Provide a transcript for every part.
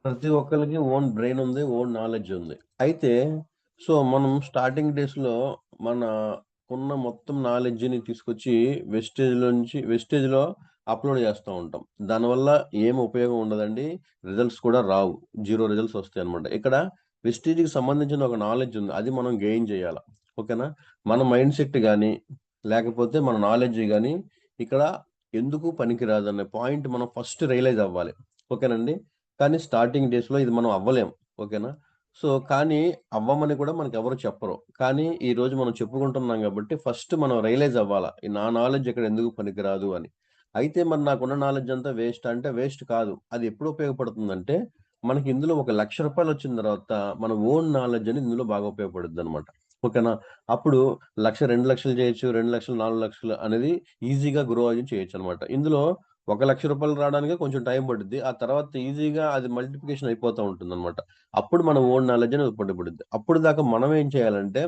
ప్రతి ఒక్కరికి own brain ఉంది, ఓన్ నాలెడ్జ్ ఉంది. అయితే మనం స్టార్టింగ్ డేస్‌లో మన ఉన్న మొత్తం నాలెడ్జ్‌ని తీసుకొచ్చి వెస్టేజ్‌లో అప్‌లోడ్ చేస్తా ఉంటాం. దానివల్ల ఏం ఉపయోగం ఉండదండి. రిజల్ట్స్ కూడా రావు. జీరో రిజల్ట్స్ వస్తాయన్నమాట. ఇక్కడ వెస్టేజ్‌కి సంబంధించిన ఒక నాలెడ్జ్ ఉంది. అది మనం గెయిన్ చేయాల. ఓకేనా? మన మైండ్ సెట్ గాని, లేకపోతే మన నాలెడ్జ్ గాని ఇక్కడ ఎందుకు పనికిరాదనే పాయింట్ మనం ఫస్ట్ రియలైజ్ అవ్వాలి. ఓకేనండి? కానీ స్టార్టింగ్ డేస్‌లో ఇది మనం అవ్వలేం. ఓకేనా? కానీ అవ్వమని కూడా మనకెవరు చెప్పరు. కానీ ఈరోజు మనం చెప్పుకుంటున్నాం గాబట్టి ఫస్ట్ మనం రియలైజ్ అవ్వాల. నా నాలెడ్జ్ ఇక్కడ ఎందుకు పనికిరాదు అని. అయితే మరి నాకున్న నాలెడ్జ్ అంతా వేస్టా అంటే వేస్ట్ కాదు. అది ఎప్పుడు ఉపయోగపడుతుందంటే మనకి ఇందులో ఒక రూ. 1,00,000 వచ్చిన తర్వాత మన ఓన్ నాలెడ్జ్ అనేది ఇందులో బాగా ఉపయోగపడుద్దనమాట. ఓకేనా? అప్పుడు 1,00,000, 2,00,000 చేయొచ్చు. 2,00,000, 4,00,000 అనేది ఈజీగా గ్రో అయ్యి చేయొచ్చనమాట. ఇందులో ఒక రూ. 1,00,000 రావడానికే కొంచెం టైం పడుద్ది. ఆ తర్వాత ఈజీగా అది మల్టిప్లికేషన్ అయిపోతా ఉంటుందనమాట. అప్పుడు మన ఓన్ నాలెడ్జ్ అనేది ఉపయోగపడుద్ది. అప్పుడు దాకా మనం ఏం చేయాలంటే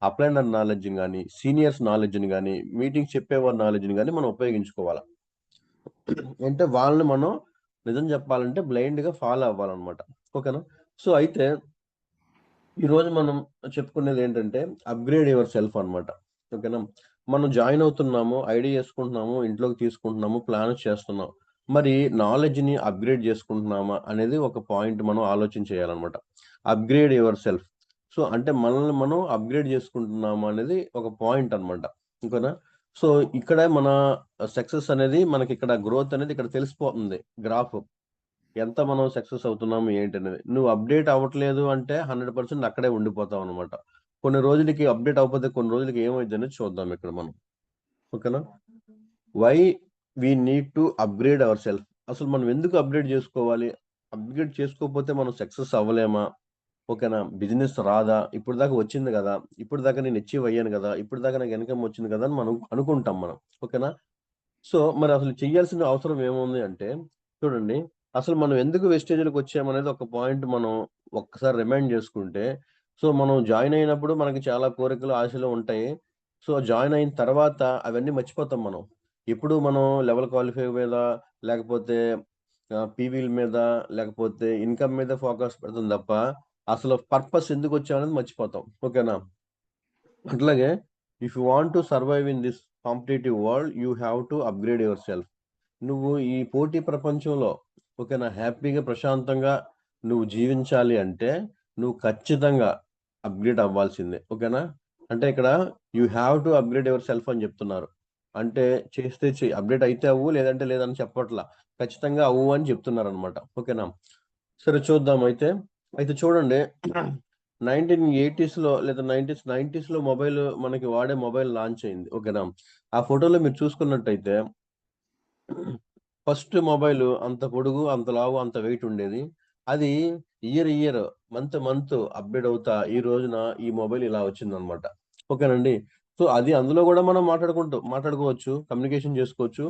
అప్లైనర్ నాలెడ్జ్‌ని గాని, సీనియర్స్ నాలెడ్జ్‌ని గాని, మీటింగ్స్ చెప్పేవారి నాలెడ్జ్‌ని గాని మనం ఉపయోగించుకోవాల. అంటే వాళ్ళని మనం నిజం చెప్పాలంటే బ్లైండ్‌గా ఫాలో అవ్వాలనమాట. ఓకేనా? అయితే ఈరోజు మనం చెప్పుకునేదేంటంటే అప్‌గ్రేడ్ యువర్ సెల్ఫ్ అనమాట. ఓకేనా? మనం జాయిన్ అవుతున్నాము, ఐడీ చేసుకుంటున్నాము, ఇంట్లోకి తీసుకుంటున్నాము, ప్లాన్స్ చేస్తున్నాం. మరి నాలెడ్జ్‌ని అప్‌గ్రేడ్ చేసుకుంటున్నామా అనేది ఒక పాయింట్ మనం ఆలోచన చేయాలనమాట. Upgrade your self. అంటే మనల్ని మనం అప్‌గ్రేడ్ చేసుకుంటున్నామా అనేది ఒక పాయింట్ అనమాట. ఓకేనా? సో, ఇక్కడ మన సక్సెస్ అనేది మనకిక్కడ గ్రోత్ అనేది ఇక్కడ తెలిసిపోతుంది గ్రాఫ్. ఎంత మనం సక్సెస్ అవుతున్నాము ఏంటనేది. నువ్వు అప్‌డేట్ అవ్వట్లేదు అంటే 100% అక్కడే ఉండిపోతావనమాట. కొన్ని రోజులకి అప్‌డేట్ అవ్వకపోతే కొన్ని రోజులకి ఏమైద్దనేది చూద్దాం ఇక్కడ మనం. ఓకేనా? Why we need to upgrade our self. అసలు మనం ఎందుకు అప్‌గ్రేడ్ జేసుకోవాలి? అప్‌గ్రేడ్ చేసుకోకపోతే మనం సక్సెస్ అవ్వలేమా? ఓకేనా? బిజినెస్ రాదా? ఇప్పటిదాకా వచ్చింది గదా! ఇప్పటిదాకా నేను అచీవ్ అయ్యాను గదా! ఇప్పటిదాకా నాకు ఇన్‌కమ్ వచ్చింది గదా! అని మనం అనుకుంటాం మనం. ఓకేనా? మరి అసలు చెయ్యాల్సిన అవసరం ఏముంది అంటే, చూడండి అసలు మనం ఎందుకు వెస్టేజ్‌లకొచ్చామనేది ఒక పాయింట్ మనం ఒక్కసారి రిమైండ్ జేసుకుంటే, మనం జాయిన్ అయినప్పుడు మనకి చాలా కోరికలు, ఆశలు ఉంటాయి. జాయిన్ అయిన తర్వాత అవన్నీ మర్చిపోతాం మనం. ఎప్పుడు మనం లెవెల్ క్వాలిఫై మీద, లేకపోతే పీవీల మీద, లేకపోతే ఇన్‌కమ్ మీద ఫోకస్ పెడతాం తప్ప, అసలు పర్పస్ ఎందుకొచ్చామనేది మర్చిపోతాం. ఓకేనా? అట్లాగే if you want to survive in this competitive world you have to upgrade your self. నువ్వు ఈ పోటీ ప్రపంచంలో ఓకేనా? హ్యాపీగా, ప్రశాంతంగా నువ్వు జీవించాలి అంటే, నువ్వు ఖచ్చితంగా అప్‌గ్రేడ్ అవ్వాల్సిందే. ఓకేనా? అంటే ఇక్కడ you have to upgrade your self అని జెప్తున్నారు. అంటే చేస్తే చెయి. అప్‌డేట్ అయితే అవ్వు, లేదంటే లేదని చెప్పట్ల. ఖచ్చితంగా అవ్వు అని చెప్తున్నారనమాట. ఓకేనా? సరే చూద్దాం అయితే. అయితే చూడండి 1980స్‌లో లేదా 90స్‌లో మొబైల్ మనకి వాడే మొబైల్ లాంచ్ అయింది. ఓకేనా? ఆ ఫోటోలో మీరు చూసుకున్నట్టయితే ఫస్ట్ మొబైలు అంత పొడుగు, అంత లావు, అంత వెయిట్ ఉండేది. అది ఇయర్, మంత్ అప్‌గ్రేడ్ అవుతా ఈ రోజున ఈ మొబైల్ ఇలా వచ్చిందనమాట. ఓకేనండి. అది అందులో గూడా మనం మాట్లాడుకోవచ్చు. కమ్యూనికేషన్ జేసుకోవచ్చు.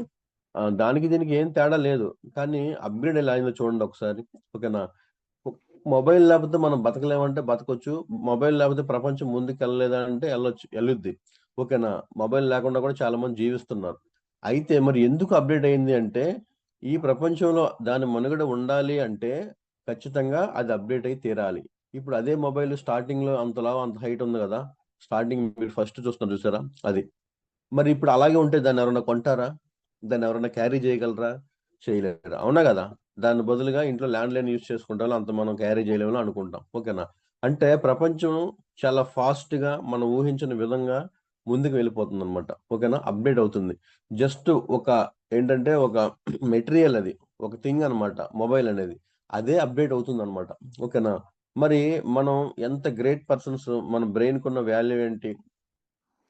దానికి దీనికి ఏం తేడా లేదు. కానీ అప్‌గ్రేడ్ ఎలా అయిందో చూడండి ఒకసారి. ఓకేనా? ఒ మొబైల్ లేపోతే మనం బతకలేమంటే బతకొచ్చు. మొబైల్ లేపోతే ప్రపంచం ముందుకెళ్ళలేదా అంటే ఎళ్ళుద్ది. ఓకేనా? మొబైల్ లేకుండా కూడా చాలా మంది జీవిస్తున్నారు. అయితే మరి ఎందుకు అప్‌డేట్ అయింది అంటే, ఈ ప్రపంచంలో దాని మనుగడ ఉండాలి అంటే ఖచ్చితంగా అది అప్‌డేట్ అయి తీరాలి. ఇప్పుడు అదే మొబైల్ స్టార్టింగ్‌లో అంత లావు, అంత హైట్ ఉంది గదా! స్టార్టింగ్ మీరు ఫస్ట్ చూస్తున్నారు చూసారా? అది. మరి ఇప్పుడు అలాగే ఉంటే దాన్నెవరన్నా కొంటారా? దాన్నెవరన్నా క్యారీ చేయగలరా? చేయలేరు. అవునా గదా! దాని బదులుగా ఇంట్లో ల్యాండ్‌లైన్ యూజ్ చేసుకుంటాం. అంత మనం క్యారీ చేయలేమని అనుకుంటాం. ఓకేనా? అంటే ప్రపంచం చాలా ఫాస్ట్‌గా మనం ఊహించని విధంగా ముందుకు వెళ్ళిపోతుందనమాట. ఓకేనా? అప్‌డేట్ అవుతుంది. జస్ట్ ఒక ఒక మెటీరియల్ అది. ఒక థింగ్ అనమాట మొబైల్ అనేది. అదే అప్‌డేట్ అవుతుందనమాట. ఓకేనా? మరి మనం ఎంత గ్రేట్ పర్సన్స్ మన బ్రెయిన్‌కున్న వాల్యూ ఏంటి?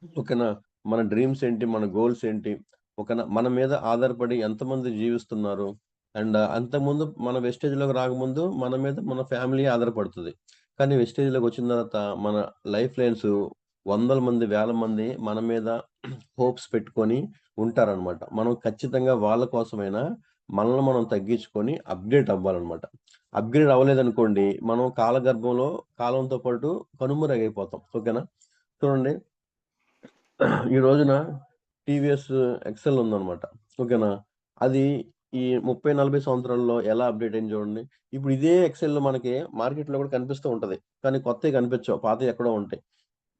ఓకేనా? మన డ్రీమ్స్ ఏంటి? మన గోల్స్ ఏంటి? ఓకేనా? మన మీద ఆధారపడి ఎంతమంది జీవిస్తున్నారు? అంతకుముందు మన వెస్టేజ్‌లోకి రాకముందు మన మీద మన ఫ్యామిలీ ఆధారపడుతది. కానీ వెస్టేజ్‌లోకొచ్చిన తర్వాత మన లైఫ్ లైన్స్ వందల మంది, వేల మంది మన మీద హోప్స్ పెట్టుకొని ఉంటారనమాట. మనం ఖచ్చితంగా వాళ్ళ కోసమైనా మనల్ని మనం తగ్గించుకొని అప్‌గ్రేడ్ అవ్వాలనమాట. అప్‌గ్రేడ్ అవ్వలేదనుకోండి మనం కాలగర్భంలో కాలంతో పాటు కనుమరుగైపోతాం. ఓకేనా? చూడండి ఈ రోజున టీవీఎస్ ఎక్సెల్ ఉందనమాట. ఓకేనా? అది ఈ 30-40 సంవత్సరాల్లో ఎలా అప్డేట్ అయింది చూడండి. ఇప్పుడు ఇదే ఎక్సెల్ మనకి మార్కెట్ లో కూడా కనిపిస్తూ ఉంటది, కానీ కొత్తవి కనిపించవు, పాతవి ఎక్కడో ఉంటాయి.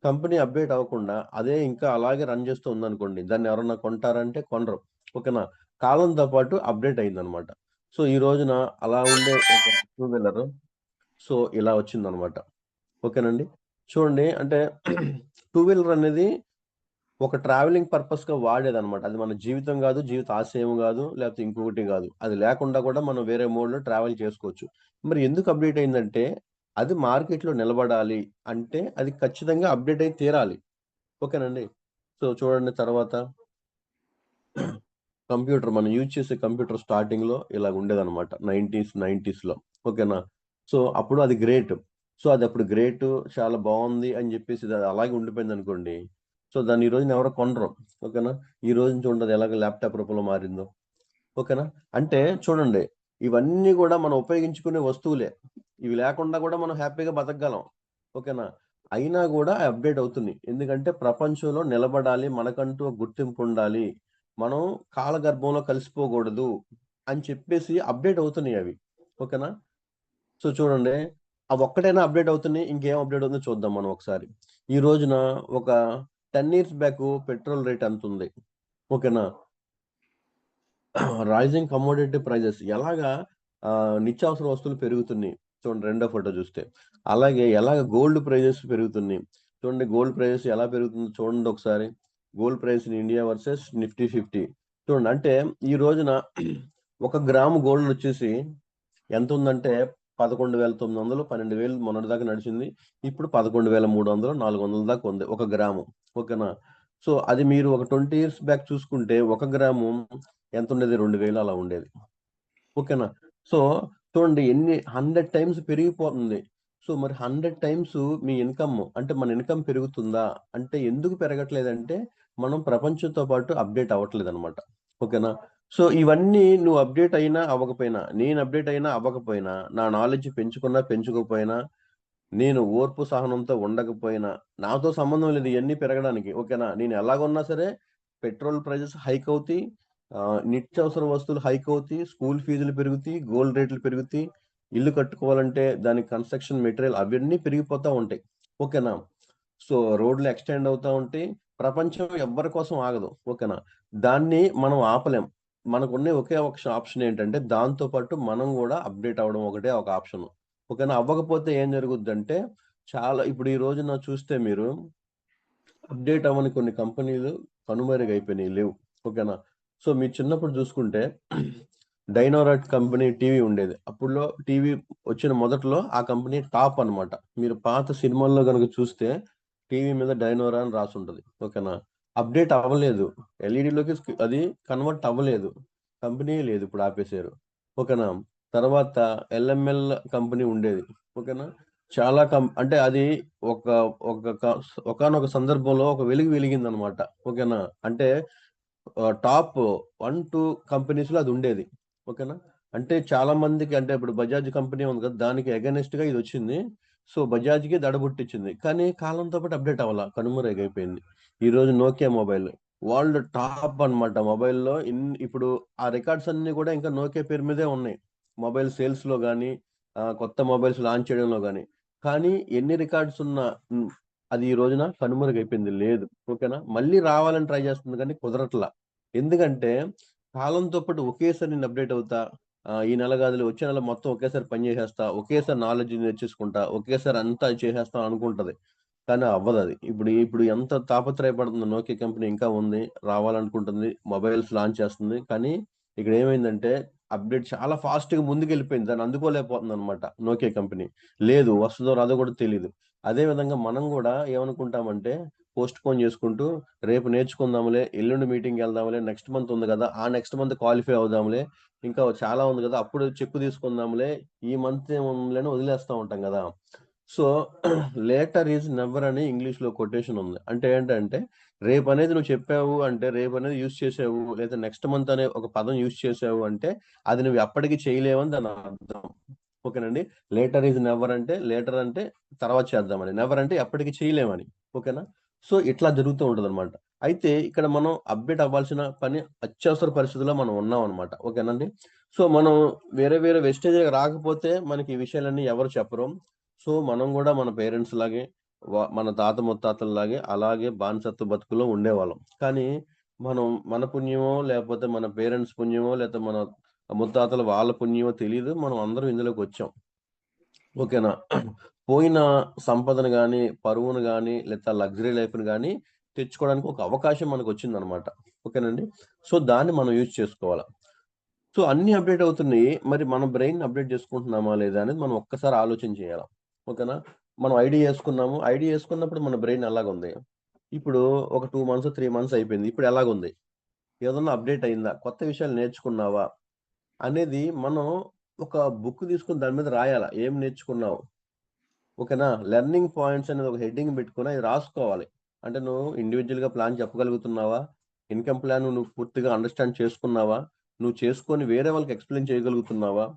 కంపెనీ అప్డేట్ అవ్వకుండా అదే ఇంకా అలాగే రన్ చేస్తూ ఉందనుకోండి, దాన్ని ఎవరన్నా కొంటారంటే కొనరు. ఓకేనా? కాలంతో పాటు అప్డేట్ అయిందనమాట. సో ఈ రోజున అలా ఉండే ఒక టూ వీలర్ సో ఇలా వచ్చిందనమాట. ఓకేనండి. చూడండి, అంటే టూ వీలర్ అనేది ఒక ట్రావెలింగ్ పర్పస్ గా వాడేదన్నమాట. అది మన జీవితం కాదు, జీవిత ఆశయం కాదు, లేకపోతే ఇంకొకటి కాదు. అది లేకుండా కూడా మనం వేరే మోడ్ లో ట్రావెల్ చేసుకోవచ్చు. మరి ఎందుకు అప్డేట్ అయిందంటే, అది మార్కెట్ లో నిలబడాలి అంటే అది ఖచ్చితంగా అప్డేట్ అయి తీరాలి. ఓకేనండి. సో చూడండి, తర్వాత కంప్యూటర్, మనం యూజ్ చేసే కంప్యూటర్ స్టార్టింగ్ లో ఇలా ఉండేదన్నమాట, 90s లో. ఓకేనా? సో అప్పుడు అది గ్రేట్. సో అది అప్పుడు గ్రేట్, చాలా బాగుంది అని చెప్పేసి అది అలాగే ఉండిపోయింది అనుకోండి. సో దాన్ని ఈ రోజున ఎవరో కొనరు. ఓకేనా? ఈ రోజు చూడండి ఎలాగ ల్యాప్టాప్ రూపంలో మారిందో. ఓకేనా? అంటే చూడండి, ఇవన్నీ కూడా మనం ఉపయోగించుకునే వస్తువులే. ఇవి లేకుండా కూడా మనం హ్యాపీగా బతకగలం. ఓకేనా? అయినా కూడా అప్డేట్ అవుతుంది. ఎందుకంటే ప్రపంచంలో నిలబడాలి, మనకంటూ ఒక గుర్తింపు ఉండాలి, మనం కాలగర్భంలో కలిసిపోకూడదు అని చెప్పేసి అప్డేట్ అవుతున్నాయి అవి. ఓకేనా? సో చూడండి, అవి ఒక్కటైనా అప్డేట్ అవుతున్నాయి, ఇంకేం అప్డేట్ అవుతుందో చూద్దాం మనం ఒకసారి. ఈ రోజున ఒక 10 years బ్యాక్ పెట్రోల్ రేట్ ఎంత ఉంది? ఓకేనా? రైజింగ్ కమోడిటీ ప్రైజెస్ ఎలాగా, నిత్యావసర వస్తువులు పెరుగుతున్నాయి. చూడండి రెండో ఫోటో చూస్తే. అలాగే ఎలాగ గోల్డ్ ప్రైజెస్ పెరుగుతున్నాయి. చూడండి గోల్డ్ ప్రైజెస్ ఎలా పెరుగుతుందో చూడండి ఒకసారి. Gold price in India versus Nifty 50. చూడండి, అంటే ఈ రోజున 1 గ్రాము గోల్డ్ వచ్చేసి ఎంత ఉందంటే 11,900, 12,000 మొన్నటి దాకా నడిచింది. ఇప్పుడు 11,300, 400 దాకా ఉంది 1 గ్రాము. ఓకేనా? సో అది మీరు ఒక 20 years బ్యాక్ చూసుకుంటే 1 గ్రాము ఎంత ఉండేది? 2,000 అలా ఉండేది. ఓకేనా? సో చూడండి ఎన్ని 100 times పెరిగిపోతుంది. సో మరి 100 times మీ ఇన్కమ్, అంటే మన ఇన్కమ్ పెరుగుతుందా అంటే, ఎందుకు పెరగట్లేదంటే మనం ప్రపంచంతో పాటు అప్డేట్ అవ్వట్లేదు అనమాట. ఓకేనా? సో ఇవన్నీ నువ్వు అప్డేట్ అయినా అవ్వకపోయినా, నేను అప్డేట్ అయినా అవ్వకపోయినా, నా నాలెడ్జ్ పెంచుకున్నా పెంచుకోకపోయినా, నేను ఓర్పు సహనంతో ఉండకపోయినా నాతో సంబంధం లేదు ఇవన్నీ పెరగడానికి. ఓకేనా? నేను ఎలాగున్నా సరే పెట్రోల్ ప్రైజెస్ హైక్ అవుతాయి, నిత్యావసర వస్తువులు హైక్ అవుతాయి, స్కూల్ ఫీజులు పెరుగుతాయి, గోల్డ్ రేట్లు పెరుగుతాయి, ఇల్లు కట్టుకోవాలంటే దానికి కన్స్ట్రక్షన్ మెటీరియల్ అవన్నీ పెరిగిపోతా ఉంటాయి. ఓకేనా? సో రోడ్లు ఎక్స్టెండ్ అవుతా ఉంటాయి. ప్రపంచం ఎవ్వరి కోసం ఆగదు. ఓకేనా? దాన్ని మనం ఆపలేం. మనకున్న ఒకే ఒక ఆప్షన్ ఏంటంటే, దాంతో పాటు మనం కూడా అప్డేట్ అవ్వడం ఒకటే ఒక ఆప్షన్. ఓకేనా? అవ్వకపోతే ఏం జరుగుద్దంటే, చాలా ఇప్పుడు ఈ రోజున చూస్తే మీరు అప్డేట్ అవ్వని కొన్ని కంపెనీలు కనుమరుగైపోయినాయి, లేవు. ఓకేనా? సో మీరు చిన్నప్పుడు చూసుకుంటే డైనోరాట్ కంపెనీ టీవీ ఉండేది. అప్పుడులో టీవీ వచ్చిన మొదట్లో ఆ కంపెనీ టాప్ అన్నమాట. మీరు పాత సినిమాల్లో కనుక చూస్తే టీవీ మీద డైనోరా అని రాసి ఉంటది. ఓకేనా? అప్డేట్ అవ్వలేదు. ఎల్ఈడిలోకి అది కన్వర్ట్ అవ్వలేదు. కంపెనీ లేదు, ఇప్పుడు ఆపేశారు. ఓకేనా? తర్వాత ఎల్ఎంఎల్ కంపెనీ ఉండేది. ఓకేనా? చాలా అంటే అది ఒక ఒక ఒకానొక సందర్భంలో ఒక వెలుగు వెలిగింది అనమాట. ఓకేనా? అంటే టాప్ 1-2 కంపెనీస్ లో అది ఉండేది. ఓకేనా? అంటే చాలా మందికి, అంటే ఇప్పుడు బజాజ్ కంపెనీ ఉంది కదా, దానికి అగైనెస్ట్ గా ఇది వచ్చింది. సో బజాజ్ కి దడబుట్టించింది, కానీ కాలంతో పాటు అప్డేట్ అవ్వాల, కనుమరుగైపోయింది. ఈ రోజు నోకియా మొబైల్ వరల్డ్ టాప్ అన్నమాట మొబైల్లో. ఇప్పుడు ఆ రికార్డ్స్ అన్ని కూడా ఇంకా నోకియా పేరు మీదే ఉన్నాయి, మొబైల్ సేల్స్ లో కానీ, కొత్త మొబైల్స్ లాంచ్ చేయడంలో కానీ. కానీ ఎన్ని రికార్డ్స్ ఉన్నా అది ఈ రోజున కనుమరుగైపోయింది, లేదు. ఓకేనా? మళ్ళీ రావాలని ట్రై చేస్తుంది కానీ కుదరట్లా. ఎందుకంటే కాలంతో పాటు ఒకేసారి నేను అప్డేట్ అవుతా, ఈ నెల కాదులే వచ్చే నెల మొత్తం ఒకేసారి పని చేసేస్తా, ఒకేసారి నాలెడ్జ్ నేర్చేసుకుంటా, ఒకేసారి అంతా చేసేస్తా అనుకుంటది. కానీ అవ్వదు అది. ఇప్పుడు ఇప్పుడు ఎంత తాపత్రయపడుతుంది, నోకియా కంపెనీ ఇంకా ఉంది, రావాలనుకుంటుంది, మొబైల్స్ లాంచ్ చేస్తుంది, కానీ ఇక్కడ ఏమైందంటే అప్డేట్ చాలా ఫాస్ట్ గా ముందుకు వెళ్ళిపోయింది, దాన్ని అందుకోలేకపోతుంది అనమాట నోకియా కంపెనీ. లేదు, వస్తుందో రాదో కూడా తెలియదు. అదే విధంగా మనం కూడా ఏమనుకుంటామంటే, పోస్ట్ పోన్ చేసుకుంటూ రేపు నేర్చుకుందాంలే, ఎల్లుండి మీటింగ్ వెళ్దాంలే, నెక్స్ట్ మంత్ ఉంది కదా, ఆ నెక్స్ట్ మంత్ క్వాలిఫై అవుదాంలే, ఇంకా చాలా ఉంది కదా అప్పుడు చెక్కు తీసుకుందాంలే, ఈ మంత్ ఏముందిలే అని వదిలేస్తా ఉంటాం కదా. సో లేటర్ ఈజ్ నెవర్ అని ఇంగ్లీష్ లో కొటేషన్ ఉంది. అంటే ఏంటంటే, రేపు అనేది నువ్వు చెప్పావు అంటే, రేపు అనేది యూజ్ చేసావు, లేదా నెక్స్ట్ మంత్ అనే ఒక పదం యూజ్ చేసావు అంటే అది నువ్వు ఎప్పటికీ చేయలేవని దాని అర్థం. ఓకేనండి? లేటర్ ఈజ్ నెవర్ అంటే, లేటర్ అంటే తర్వాత చేద్దామని, నెవర్ అంటే ఎప్పటికీ చేయలేమని. ఓకేనా? సో ఇట్లా జరుగుతూ ఉంటది అనమాట. అయితే ఇక్కడ మనం అప్డేట్ అవ్వాల్సిన పని అత్యవసర పరిస్థితుల్లో మనం ఉన్నాం అనమాట. ఓకేనండి. సో మనం వేరే వేరే వెస్టేజ్ రాకపోతే మనకి ఈ విషయాలన్నీ ఎవరు చెప్పరు. సో మనం కూడా మన పేరెంట్స్ లాగే మన తాత ముత్తాతల్లాగే అలాగే బానిసత్వ బతుకులో ఉండేవాళ్ళం. కానీ మనం మన పుణ్యమో లేకపోతే మన పేరెంట్స్ పుణ్యమో లేకపోతే మన ముత్తాతలు వాళ్ళ పుణ్యమో తెలీదు. మనం అందరం ఇందులోకి వచ్చాం. ఓకేనా? పోయిన సంపదను గాని, పరువును గాని, లేదా లగ్జరీ లైఫ్‌ని గాని తెచ్చుకోవడానికి ఒక అవకాశం మనకొచ్చిందనమాట. ఓకేనండి. సో, దాన్ని మనం యూజ్ చేసుకోవాల. సో, అన్నీ అప్‌డేట్ అవుతున్నాయి. మరి మన బ్రెయిన్‌ని అప్‌డేట్ చేసుకుంటున్నామా లేదా అనేది మనం ఒక్కసారి ఆలోచన చేయాల. ఓకేనా? మనం ఐడీ యేసుకున్నాము. ఐడీ యేసుకున్నప్పుడు మన బ్రెయిన్ ఎలాగుంది? ఇప్పుడు ఒక 2 మంత్స్, 3 మంత్స్ అయిపోయింది. ఇప్పుడు ఎలాగుంది? ఏదన్నా అప్‌డేట్ అయిందా? కొత్త విషయాలు నేర్చుకున్నావా? అనేది మనం ఒక బుక్ తీసుకొని దాని మీద రాయాల. ఏం నేర్చుకున్నావు? ఓకేనా? లెర్నింగ్ పాయింట్స్ అనేది ఒక హెడ్డింగ్ పెట్టుకొని అయి రాసుకోవాలి. అంటే నువ్వు ఇండివిడ్యువల్‌గా ప్లాన్ చెప్పగలుగుతున్నావా? ఇన్‌కమ్ ప్లాన్ నువ్వు పూర్తిగా అండర్‌స్టాండ్ చేసుకున్నావా? నువ్వు చేసుకొని వేరే వాళ్ళకి ఎక్స్‌ప్లెయిన్ చేయగలుగుతున్నావా?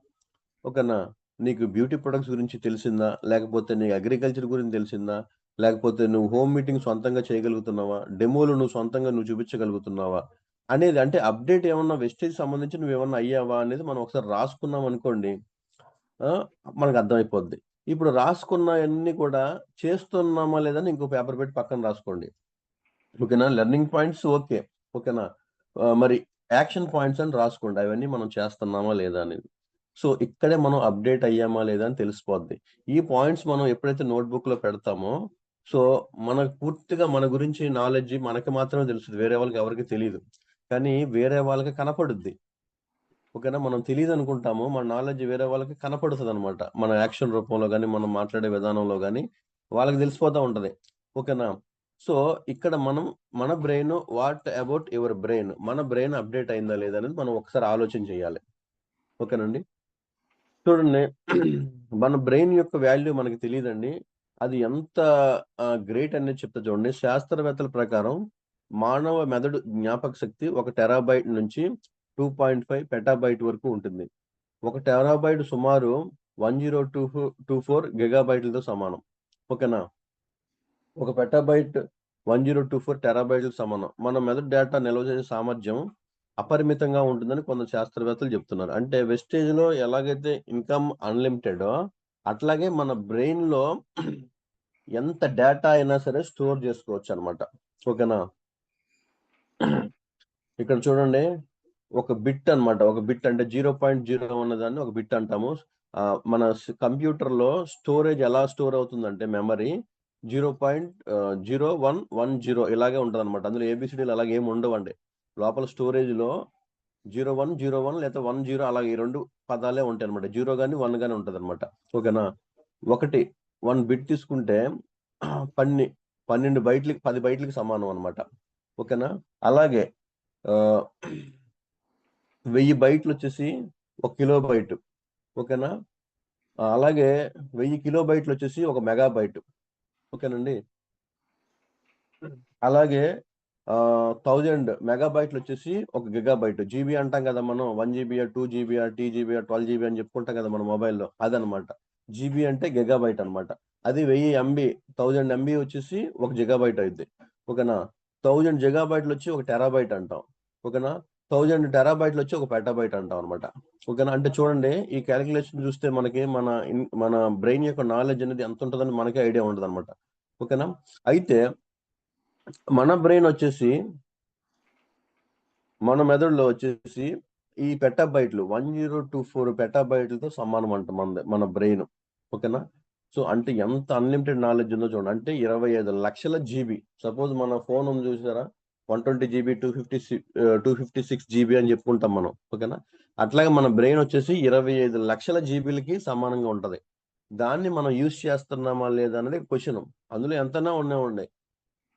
ఓకేనా? నీకు బ్యూటీ ప్రొడక్ట్స్ గురించి తెలిసిందా? లేకపోతే నీకు అగ్రికల్చర్ గురించి తెలిసిందా? లేకపోతే నువ్వు హోమ్ మీటింగ్ సొంతంగా చేయగలుగుతున్నావా? డెమోలు నువ్వు సొంతంగా చూపించగలుగుతున్నావా? అనేది అంటే అప్‌డేట్ ఏమన్నా వెస్టేజ్ సంబంధించి నువ్వేమన్నా అయ్యావా? అనేది మనం ఒకసారి రాసుకున్నాం అనుకోండి. ఆ! మనకర్థమైపోద్ది. ఇప్పుడు రాసుకున్నయన్నీ కూడా చేస్తున్నామా లేదా అని ఇంకో పేపర్ పెట్టి పక్కన రాసుకోండి. ఓకేనా? Learning points okay. ఓకేనా? మరి యాక్షన్ పాయింట్స్ అని రాసుకోండి. అవన్నీ మనం చేస్తున్నామా లేదా అనేది. సో, ఇక్కడే మనం అప్‌డేట్ అయ్యామా లేదా అని తెలిసిపోద్ది. ఈ పాయింట్స్ మనం ఎప్పుడైతే నోట్‌బుక్‌లో పెడతామో, సో, మనకు పూర్తిగా మన గురించి నాలెడ్జ్ మనకి మాత్రమే తెలుస్తది. వేరే వాళ్ళకి ఎవరికీ తెలీదు. కానీ వేరే వాళ్ళకి కనపడుద్ది. ఓకేనా? మనం తెలీదనుకుంటాము. మన నాలెడ్జ్ వేరే వాళ్ళకి కనపడుతదనమాట. మన యాక్షన్ రూపంలో గాని, మనం మాట్లాడే విధానంలో గాని, వాళ్ళకి తెలిసిపోతా ఉంటది. ఓకేనా? సో, ఇక్కడ మనం మన brain what about your brain? మన బ్రెయిన్ అప్‌డేట్ అయిందా లేదా అనేది మనం ఒకసారి ఆలోచన చేయాలి. ఓకేనండి? చూడండి మన బ్రెయిన్ యొక్క వాల్యూ మనకి తెలీదండి. అది ఎంత గ్రేట్ అనేది చెప్తా చూడండి. శాస్త్రవేత్తల ప్రకారం మానవ మెదడు జ్ఞాపక శక్తి 1 టెరాబైట్ నుంచి 2.5 పెటాబైట్ వరకు ఉంటుంది. 1 టెరాబైట్ సుమారు 1024 గిగాబైట్లతో సమానం. ఓకేనా? ఒక పెటాబైట్ 1024 టెరాబైట్‌లకి సమానం. మన మెదడు డేటా నిల్వ చేసే సామర్థ్యం అపరిమితంగా ఉంటుందని కొందరు శాస్త్రవేత్తలు చెప్తున్నారు. అంటే వెస్టేజ్‌లో ఎలాగైతే ఇన్‌కమ్ అన్‌లిమిటెడో, అట్లాగే మన బ్రెయిన్‌లో ఎంత డేటా అయినా సరే స్టోర్ చేసుకోవచ్చనమాట. ఓకేనా? ఇక్కడ చూడండి ఒక బిట్ అన్నమాట. ఒక బిట్ అంటే 0.0 ఉన్నదాన్ని ఒక బిట్ అంటాము. మన కంప్యూటర్‌లో స్టోరేజ్ ఎలా స్టోర్ అవుతుందంటే మెమరీ 0.0110 ఇలాగే ఉంటదన్నమాట. అందులో ఏబీసీడీలు అలాగే ఏమి ఉండవండి. లోపల స్టోరేజ్‌లో 0101 లేదా 10 అలాగే ఈ 2 పదాలే ఉంటాయన్నమాట. 0 గాని, 1 గాని ఉంటదన్నమాట. ఓకేనా? 1 బిట్ తీసుకుంటే పన్ని 12 బైట్‌లకి 10 బైట్‌లకి సమానం అన్నమాట. ఓకేనా? అలాగే ఆహ్ 1000 బైట్‌లొచ్చేసి 1 కిలోబైట్. ఓకేనా? అలాగే 1000 కిలోబైట్‌లొచ్చేసి 1 మెగాబైట్. ఓకేనండి? అలాగే 1000 మెగాబైట్‌లొచ్చేసి 1 గిగాబైట్. జీబీ అంటాం కదా మనం 1 జీబీయా, 2 జీబీయా, టీజీబీయా, 12 జీబీ అని చెప్పుకుంటాం కదా మన మొబైల్‌లో అదనమాట. జీబీ అంటే గిగాబైట్ అనమాట. అది 1000 ఎంబీ, 1000 ఎంబీ వచ్చేసి 1 జిగాబైట్ అయిద్ది. ఓకేనా? 1000 జిగాబైట్‌లొచ్చి 1 టెరాబైట్ అంటాం. ఓకేనా? 1000 టెరాబైట్‌లొచ్చి 1 పెటాబైట్ అంటాం అనమాట. ఓకేనా? అంటే చూడండి ఈ కాలిక్యులేషన్ చూస్తే మనకి మన బ్రెయిన్ యొక్క నాలెడ్జ్ అనేది ఎంత ఉంటదని మనకే ఐడియా ఉంటదనమాట. ఓకేనా? అయితే మన బ్రెయిన్ వచ్చేసి మన మెదడులో వచ్చేసి ఈ పెటాబైట్‌లు 1024 పెటాబైట్‌లతో సమానం అంట మన బ్రెయిన్. ఓకేనా? సో, అంటే ఎంత అన్‌లిమిటెడ్ నాలెడ్జ్ ఉందో చూడండి. అంటే 25,00,000 జీబీ. సపోజ్ మన ఫోన్ ఉంది చూసారా? 120 జీబీ, 256 జీబీ అని చెప్పుకుంటాం మనం. ఓకేనా? అట్లాగే మన బ్రెయిన్ వచ్చేసి 25,00,000 జీబీలకి సమానంగా ఉంటది. దాన్ని మనం యూజ్ చేస్తున్నామా లేదా అనేది క్వెషను. అందులో ఎంతైనా ఉన్నవండి.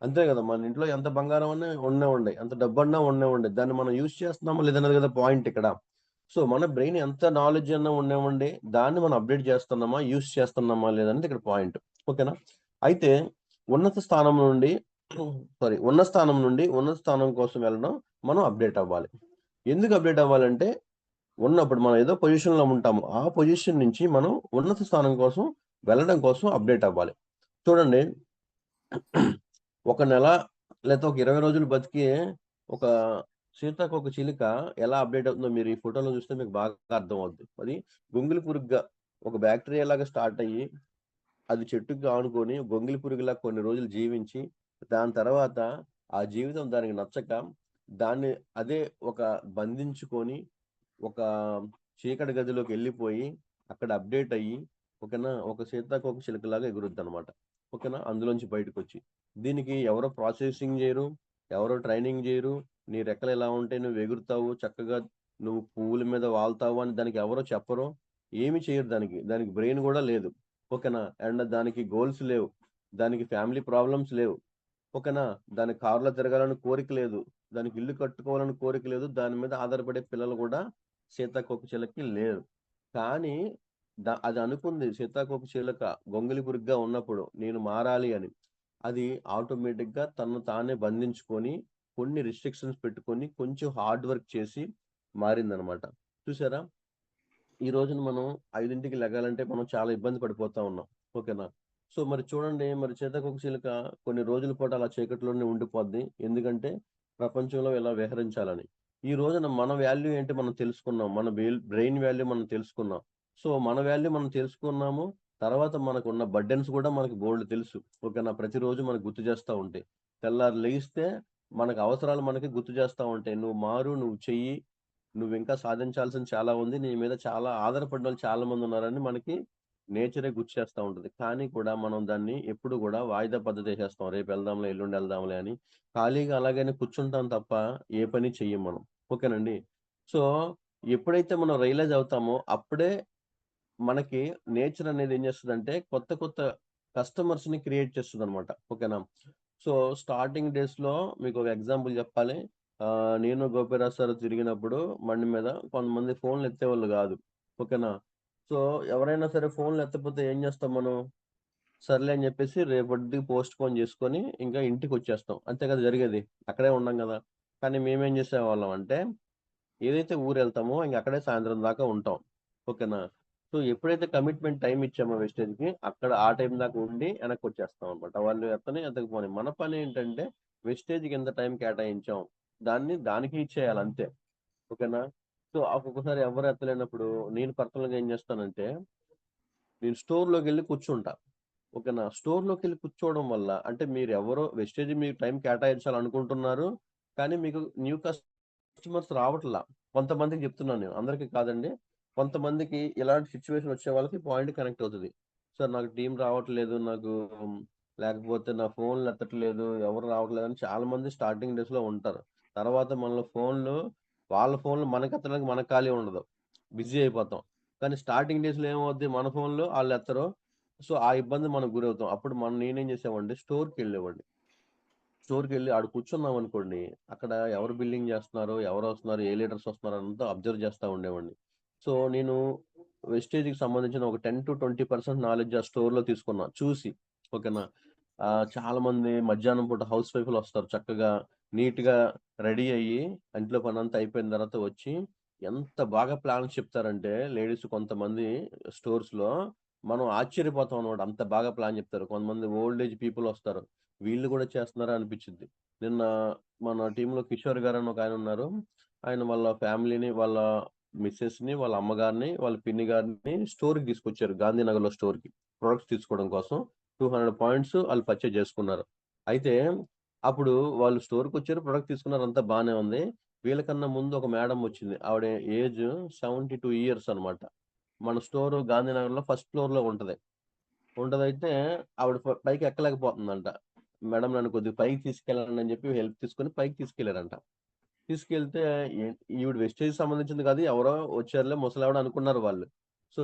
అంతే గదా! మన ఇంట్లో ఎంత బంగారం అన్నా ఉండనివ్వండి. ఎంత డబ్బన్నా ఉండనివ్వండి. దాన్ని మనం యూజ్ చేస్తున్నామా లేదనేది కదా పాయింట్ ఇక్కడ. సో, మన బ్రెయిన్ ఎంత నాలెడ్జ్ అన్నా ఉండనివ్వండి. దాన్ని మనం అప్‌డేట్ చేస్తున్నామా? యూజ్ చేస్తున్నామా? లేదనేది ఇక్కడ పాయింట్. ఓకేనా? అయితే ఉన్నత స్థానం నుండి ఉన్నత స్థానం కోసం వెళ్ళడం మనం అప్‌డేట్ అవ్వాలి. ఎందుకు అప్‌డేట్ అవ్వాలంటే ఉన్నప్పుడు మనం ఏదో పొజిషన్‌లో ఉంటాము. ఆ పొజిషన్ నుంచి మనం ఉన్నత స్థానం కోసం వెళ్ళడం కోసం అప్‌డేట్ అవ్వాలి. చూడండి ఒక నెల లేకపోతే ఒక 20 రోజులు బతికి ఒక సీతాకోకచిలుక ఎలా అప్డేట్ అవుతుందో మీరు ఈ ఫోటోలో చూస్తే మీకు బాగా అర్థమవుద్ది. అది గొంగళి పురుగుగా ఒక బ్యాక్టీరియా లాగా స్టార్ట్ అయ్యి అది చెట్టుకి ఆనుకొని గొంగళి పురుగులా కొన్ని రోజులు జీవించి దాని తర్వాత ఆ జీవితం దానికి నచ్చక దాన్ని అదే ఒక బంధించుకొని ఒక చీకటి గదిలోకి వెళ్ళిపోయి అక్కడ అప్డేట్ అయ్యి ఓకేనా ఒక సీతాకోక చిలుకలాగా ఎగురుద్ది అనమాట. ఓకేనా అందులోంచి బయటకు వచ్చి దీనికి ఎవరో ప్రాసెసింగ్ చేయరు, ఎవరో ట్రైనింగ్ చేయరు. నీ రెక్కలు ఎలా ఉంటే నువ్వు ఎగురుతావు చక్కగా, నువ్వు పువ్వుల మీద వాళ్తావు అని దానికి ఎవరో చెప్పరు. ఏమి చేయరు. దానికి బ్రెయిన్ కూడా లేదు. ఓకేనా అండ్ దానికి గోల్స్ లేవు, దానికి ఫ్యామిలీ ప్రాబ్లమ్స్ లేవు. ఓకేనా దానికి కారులో తిరగాలని కోరిక లేదు, దానికి ఇల్లు కట్టుకోవాలని కోరిక లేదు, దాని మీద ఆధారపడే పిల్లలు కూడా సీతాకోకచిలుకకి లేరు. కానీ అది అనుకుంది సీతాకోకచిలుక గొంగళి పురుగుగా ఉన్నప్పుడు నేను మారాలి అని. అది ఆటోమేటిక్ గా తనను తానే బంధించుకొని కొన్ని రిస్ట్రిక్షన్స్ పెట్టుకొని కొంచెం హార్డ్ వర్క్ చేసి మారిందనమాట. చూసారా? ఈ రోజున మనం 5కి లెగాలంటే మనం చాలా ఇబ్బంది పడిపోతా ఉన్నాం. ఓకేనా? సో మరి చూడండి, మరి సీతాకోకచిలుక కొన్ని రోజుల పాటు అలా చీకటిలోనే ఉండిపోద్ది. ఎందుకంటే ప్రపంచంలో ఇలా విహరించాలని. ఈ రోజున మన వాల్యూ ఏంటి మనం తెలుసుకున్నాం. మన బ్రెయిన్ వాల్యూ మనం తెలుసుకున్నాం. సో మన వాల్యూ మనం తెలుసుకున్నాము. తర్వాత మనకున్న బర్డెన్స్ కూడా మనకు బోల్డు తెలుసు. ఓకేనా? ప్రతిరోజు మనకు గుర్తు చేస్తా ఉంటాయి. తెల్లారి లెగిస్తే మనకు అవసరాలు మనకి గుర్తు చేస్తా ఉంటాయి. నువ్వు మారు, నువ్వు చెయ్యి, నువ్వు ఇంకా సాధించాల్సింది చాలా ఉంది, నీ మీద చాలా ఆధారపడిన వాళ్ళు చాలా మంది ఉన్నారని మనకి నేచరే గుర్తు చేస్తూ ఉంటుంది. కానీ కూడా మనం దాన్ని ఎప్పుడు కూడా వాయిదా పద్ధతి వేసేస్తాం. రేపు వెళ్దాంలే, ఎల్లుండి వెళ్దాంలే అని ఖాళీగా అలాగనే కూర్చుంటాం తప్ప ఏ పని చెయ్యం మనం. ఓకేనండి? సో ఎప్పుడైతే మనం రియలైజ్ అవుతామో అప్పుడే మనకి నేచర్ అనేది ఏం చేస్తుందంటే కొత్త కొత్త కస్టమర్స్ ని క్రియేట్ చేస్తుంది అనమాట. ఓకేనా? సో స్టార్టింగ్ డేస్ లో మీకు ఒక ఎగ్జాంపుల్ చెప్పాలి. నేను గోపిరాజ్ సార్ తిరిగినప్పుడు బండి మీద కొంతమంది ఫోన్లు ఎత్తేవాళ్ళు కాదు. ఓకేనా? సో ఎవరైనా సరే ఫోన్లు ఎత్తకపోతే ఏం చేస్తాం మనం? సర్లే అని చెప్పేసి రేపటికి పోస్ట్ పోన్ చేసుకొని ఇంకా ఇంటికి వచ్చేస్తాం. అంతే కదా జరిగేది. అక్కడే ఉన్నాం కదా. కానీ మేమేం చేసేవాళ్ళం అంటే ఏదైతే ఊరెళ్తామో ఇంక అక్కడే సాయంత్రం దాకా ఉంటాం. ఓకేనా? సో ఎప్పుడైతే కమిట్మెంట్ టైం ఇచ్చామో వెస్టేజ్‌కి అక్కడ ఆ టైం దాకా ఉండి వెనక్కొచ్చేస్తాం అనమాట. వాళ్ళు ఎత్తని ఎత్తకపోని. మన పని ఏంటంటే వెస్టేజ్‌కి ఎంత టైం కేటాయించాం, దాన్ని దానికి ఇచ్చేయాలి అంతే. ఓకేనా? సో ఒక్కొక్కసారి ఎవరు ఎత్తలేనప్పుడు నేను పర్సనల్‌గా ఏం చేస్తానంటే నేను స్టోర్‌లోకెళ్ళి కూర్చుంటా. ఓకేనా? స్టోర్‌లోకెళ్ళి కూర్చోవడం వల్ల అంటే మీరెవరో వెస్టేజ్ మీకు టైం కేటాయించాలనుకుంటున్నారు. కానీ మీకు న్యూ కస్టమర్స్ రావట్లా. కొంతమందికి చెప్తున్నాను నేను. అందరికి కాదండి. కొంతమందికి ఇలాంటి సిట్యుయేషన్ వచ్చే వాళ్ళకి పాయింట్ కనెక్ట్ అవుతది. సార్ నాకు టీమ్ రావట్లేదు. నాకు లేకపోతే నా ఫోన్‌లు ఎత్తట్లేదు. ఎవరు రావట్లేదు అని చాలా మంది స్టార్టింగ్ డేస్‌లో ఉంటారు. తర్వాత మనలో వాళ్ళ ఫోన్‌లు మనకెత్తడానికి మనకు ఖాళీ ఉండదు. బిజీ అయిపోతాం. కానీ స్టార్టింగ్ డేస్‌లో ఏమవుద్ది మన ఫోన్‌లు ఆళ్ళెత్తరు. సో, ఆ ఇబ్బంది మనం గురవుతాం. అప్పుడు నేనేం చేసేవాడిని స్టోర్‌కెళ్ళేవాడిని. స్టోర్‌కెళ్ళి ఆడ కూర్చున్నామనుకోండి, అక్కడ ఎవరు బిల్లింగ్ చేస్తున్నారు, ఎవరొస్తున్నారు, ఏ లీడర్స్ వస్తున్నారు అంతా అబ్జర్వ్ చేస్తా ఉండేవాడిని. సో, నేను వెస్టేజ్‌కి సంబంధించిన ఒక 10-20% నాలెడ్జ్ ఆ స్టోర్‌లో తీసుకున్నా చూసి. ఓకేనా? చాలామంది మధ్యాహ్నం పూట హౌస్ వైఫ్‌లొస్తారు చక్కగా నీట్‌గా రెడీ అయ్యి, ఇంట్లో పనంతా అయిపోయిన తర్వాత వచ్చి ఎంత బాగా ప్లాన్స్ చెప్తారంటే లేడీస్ కొంతమంది స్టోర్స్‌లో మనం ఆశ్చర్యపోతాం అన్నమాట. అంత బాగా ప్లాన్ చెప్తారు. కొంతమంది ఓల్డ్ ఏజ్ పీపుల్ వస్తారు. వీళ్ళు కూడా చేస్తున్నారా అనిపించిద్ది. నిన్న మన టీమ్‌లో కిషోర్ గారని ఒకాయన ఉన్నారు. ఆయన వాళ్ళ ఫ్యామిలీని, వాళ్ళ మిసెస్‌ని, వాళ్ళ అమ్మగారిని, వాళ్ళ పిన్ని గారిని స్టోర్‌కి తీసుకొచ్చారు. గాంధీనగర్‌లో స్టోర్‌కి. ప్రొడక్ట్స్ తీసుకోవడం కోసం 200 పాయింట్స్ ఆళ్ళు పర్చేజ్ చేసుకున్నారు. అయితే అప్పుడు వాళ్ళు స్టోర్‌కొచ్చారు. ప్రొడక్ట్ తీసుకున్నారు. అంతా బానే ఉంది. వీళ్ళకన్నా ముందు ఒక మేడమ్ వచ్చింది. ఆవిడ ఏజ్ 72 ఇయర్స్ అన్నమాట. మన స్టోర్ గాంధీనగర్‌లో ఫస్ట్ ఫ్లోర్‌లో ఉంటది. ఉంటదైతే ఆవిడ పైకి ఎక్కలేకపోతుందంట. మేడం నన్ను కొద్దిగా పైకి తీసుకెళ్ళండి అని చెప్పి హెల్ప్ తీసుకొని పైకి తీసుకెళ్లారంట. తీసుకెళ్తే ఈవిడ వెస్టేజ్‌కి సంబంధించింది కాదు. ఎవరో వచ్చారులే ముసలావిడ అనుకున్నారు వాళ్ళు. సో,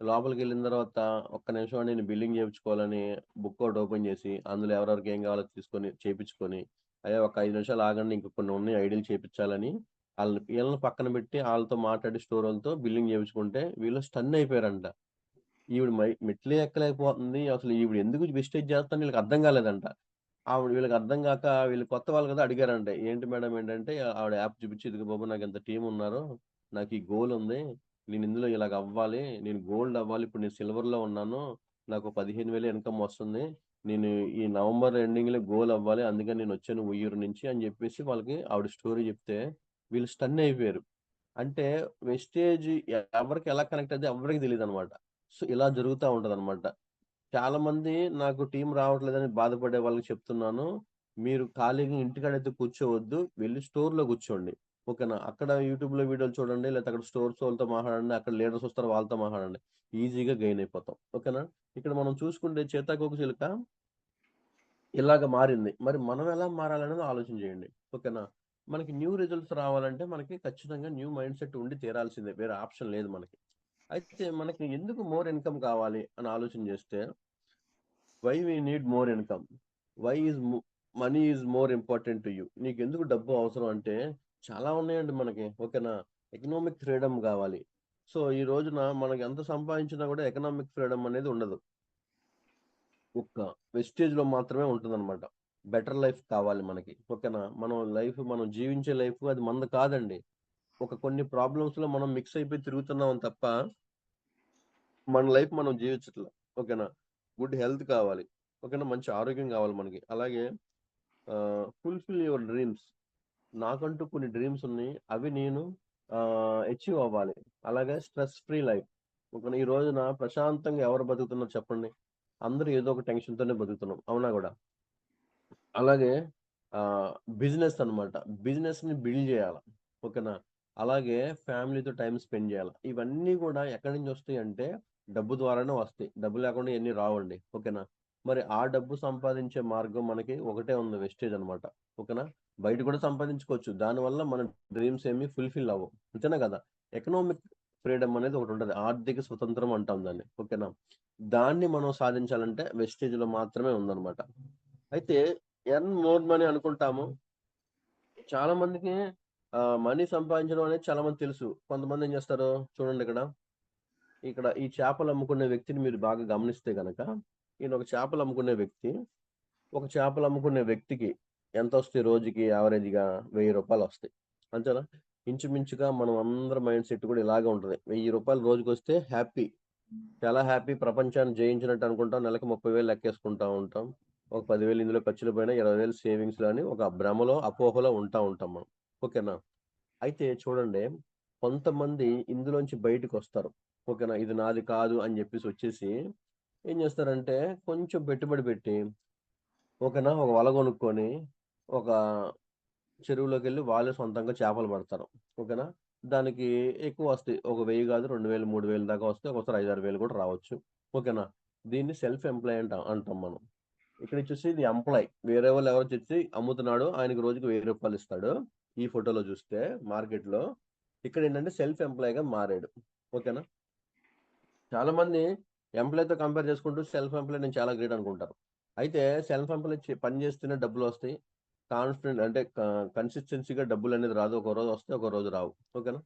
లోపలికెళ్ళిన తర్వాత ఒక్క నిమిషం నేను బిల్లింగ్ చేపించుకోవాలని బుక్ ఒకటి ఓపెన్ చేసి, అందులో ఎవరెవరికి ఏం కావాలో తీసుకొని చేపించుకొని, అయ్యా ఒక 5 నిమిషాలు ఆగండి ఇంక కొన్ని ఉన్నాయి ఐడీలు చేపించాలని ఈళ్ళని పక్కన పెట్టి ఆళ్ళతో మాట్లాడి స్టోరోళ్ళతో బిల్లింగ్ చేపించుకుంటే వీళ్ళు స్టన్ అయిపోయారంట. ఈవిడ మెట్లే ఎక్కలేకపోతుంది. అసలు ఈవిడ ఎందుకు వెస్టేజ్ చేస్తుందని వీళ్ళకి అర్థం కాలేదంట. వీళ్ళకి అర్థం గాక వీళ్ళు కొత్త వాళ్ళు కదా! అడిగారంట. ఏంటి మేడం ఏంటంటే ఆవిడ యాప్ చూపించి, "ఇదిగో బాబు నాకింత టీమ్ ఉన్నారు. నాకు ఈ గోల్ ఉంది. నేను ఇందులో ఇలాగ అవ్వాలి. నేను గోల్డ్ అవ్వాలి. ఇప్పుడు నేను సిల్వర్‌లో ఉన్నాను. నాకు 15,000 ఇన్‌కమ్ వస్తుంది. నేను ఈ నవంబర్ ఎండింగ్‌లో గోల్ అవ్వాలి. అందుకని నేను వచ్చాను ఉయ్యూరు నుంచి అని చెప్పేసి వాళ్ళకి ఆవిడ స్టోరీ చెప్తే వీళ్ళు స్టన్ అయిపోయారు. అంటే వెస్టేజ్ ఎవరికి ఎలా కనెక్ట్ అయిద్దో ఎవ్వరికీ తెలీదనమాట. సో, ఇలా జరుగుతా ఉంటదనమాట. చాలామంది నాకు టీమ్ రావట్లేదని బాధపడే వాళ్ళకి చెప్తున్నాను. మీరు ఖాళీగా ఇంటికాడైతే కూర్చోవద్దు. వెళ్లి స్టోర్‌లో కూర్చోండి. ఓకేనా? అక్కడ యూట్యూబ్‌లో వీడియోలు చూడండి. లేకపోతే అక్కడ స్టోర్స్ వాళ్ళతో మాట్లాడండి. అక్కడ లీడర్స్ వస్తారు వాళ్ళతో మాట్లాడండి. ఈజీగా గెయిన్ అయిపోతాం. ఓకేనా? ఇక్కడ మనం చూసుకుంటే 'చేతకోకచిలుక' ఇలాగ మారింది. మరి మనం ఎలా మారాలనేది ఆలోచన చేయండి. ఓకేనా? మనకి న్యూ రిజల్ట్స్ రావాలంటే మనకి ఖచ్చితంగా న్యూ మైండ్ సెట్ ఉండి తీరాల్సిందే. వేరే ఆప్షన్ లేదు మనకి. అయితే మనకి ఎందుకు మోర్ ఇన్‌కమ్ కావాలి అని ఆలోచన చేస్తే why we need more income? Why is money is more important to you? నీకెందుకు డబ్బు అవసరం అంటే చాలా ఉన్నాయండి మనకి. ఓకేనా? ఎకనామిక్ ఫ్రీడమ్ కావాలి. సో, ఈ రోజున మనకి ఎంత సంపాదించినా కూడా ఎకనామిక్ ఫ్రీడమ్ అనేది ఉండదు. ఒక్క వెస్టేజ్‌లో మాత్రమే ఉంటదనమాట. బెటర్ లైఫ్ కావాలి మనకి. ఓకేనా? మనం జీవించే లైఫ్ అది మనది కాదండి. కొన్ని ప్రాబ్లమ్స్‌లో మనం మిక్స్ అయిపోయి తిరుగుతున్నాం తప్ప, మన లైఫ్ మనం జీవించట్ల. ఓకేనా? గుడ్ హెల్త్ కావాలి. ఓకేనా? మంచి ఆరోగ్యం కావాలి మనకి. అలాగే ఫుల్‌ఫిల్ యువర్ డ్రీమ్స్. నాకంటూ కొన్ని డ్రీమ్స్ ఉన్నాయి. అవి నేను అచీవ్ అవ్వాలి. అలాగే స్ట్రెస్ ఫ్రీ లైఫ్. ఓకేనా? ఈ రోజున ప్రశాంతంగా ఎవరు బతుకుతున్నారు చెప్పండి? అందరూ ఏదో ఒక టెన్షన్‌తోనే బతుకుతున్నాం. అవునా గూడా? అలాగే ఆహ్, బిజినెస్ అనమాట. బిజినెస్‌ని బిల్డ్ జేయాల. ఓకేనా? అలాగే ఫ్యామిలీతో టైమ్ స్పెండ్ జేయాల. ఇవన్నీ గూడా ఎక్కడి నుంచొస్తాయంటే డబ్బు ద్వారానే వస్తాయి. డబ్బు లేకుండా ఇయన్నీ రావండి. ఓకేనా? మరి ఆ డబ్బు సంపాదించే మార్గం మనకి ఒకటే ఉంది వెస్టేజ్ అనమాట. ఓకేనా? బయట కూడా సంపాదించుకోవచ్చు. దానివల్ల మన డ్రీమ్స్ ఏమి ఫుల్‌ఫిల్ అవ్వవు. అంతేనా గదా! ఎకనామిక్ ఫ్రీడమ్ అనేది ఒకటుంటది. ఆర్థిక స్వతంత్రం అంటాం దాన్ని. ఓకేనా? దాన్ని మనం సాధించాలంటే వెస్టేజ్‌లో మాత్రమే ఉందనమాట. అయితే ఎర్న్ మోర్ మనీ అనుకుంటాము. చాలా మందికి మనీ సంపాదించడం అనేది చాలా మందికి తెలుసు. కొంతమంది ఏం చేస్తారు చూడండి ఇక్కడ. ఇక్కడ ఈ చేపలు అమ్ముకునే వ్యక్తిని మీరు బాగా గమనిస్తే గనక, ఈయన ఒక చేపలు అమ్ముకునే వ్యక్తి. ఒక చేపలు అమ్ముకునే వ్యక్తికి ఎంతొస్తాయి రోజుకి యావరేజ్‌గా రూ. 1000 వస్తాయి. అంతేనా? ఇంచుమించుగా మనం అందరి మైండ్ సెట్ కూడా ఇలాగే ఉంటది. రూ. 1000 రోజుకొస్తే హ్యాపీ. చాలా హ్యాపీ ప్రపంచాన్ని జయించినట్టు అనుకుంటాం. నెలకి 30,000 లెక్కేసుకుంటా ఉంటాం. ఒక 10,000 ఇందులో ఖర్చులు పోయినా 20,000 సేవింగ్స్‌లో అని ఒక భ్రమలో, అపోహలో ఉంటాం మనం. ఓకేనా? అయితే చూడండి కొంతమంది ఇందులోంచి బయటికొస్తారు. ఓకేనా? ఇది నాది కాదు అని జెప్పేసి వచ్చేసి ఏం జేస్తారంటే కొంచెం పెట్టుబడి పెట్టి ఓకేనా? ఒక వల గొనుక్కొని ఒక చెరువులోకెళ్ళి వాళ్ళే సొంతంగా చేపలు పడతారు. ఓకేనా? దానికి ఎక్కువొస్తాయి. ఒక 1000 కాదు 2000, 3000 దాకా వస్తాయి. ఒక్కోసారి 5, 6000 కూడా రావచ్చు. ఓకేనా? దీన్ని సెల్ఫ్ ఎంప్లాయ్ అంటాం మనం. ఇక్కడొచ్చేసి ఇది ఎంప్లాయ్. వేరే వాళ్ళు ఎవరో తెచ్చి అమ్ముతున్నాడు. ఆయనకి రోజుకి రూ. 1000 ఇస్తాడు. ఈ ఫోటోలో చూస్తే మార్కెట్‌లో. ఇక్కడేంటంటే సెల్ఫ్ ఎంప్లాయ్‌గా మారాడు. ఓకేనా? చాలామంది ఎంప్లాయ్‌తో కంపేర్ చేసుకుంటూ సెల్ఫ్ ఎంప్లాయ్ నేను చాలా గ్రేట్ అనుకుంటారు. అయితే సెల్ఫ్ ఎంప్లాయ్ పని చేస్తేనే డబ్బులొస్తాయి. కాన్స్టెంట్ అంటే కన్సిస్టెన్సీ‌గా డబ్బులనేది రాదు. ఒక రోజు వస్తాయి, ఒక రోజు రావు. ఓకేనా?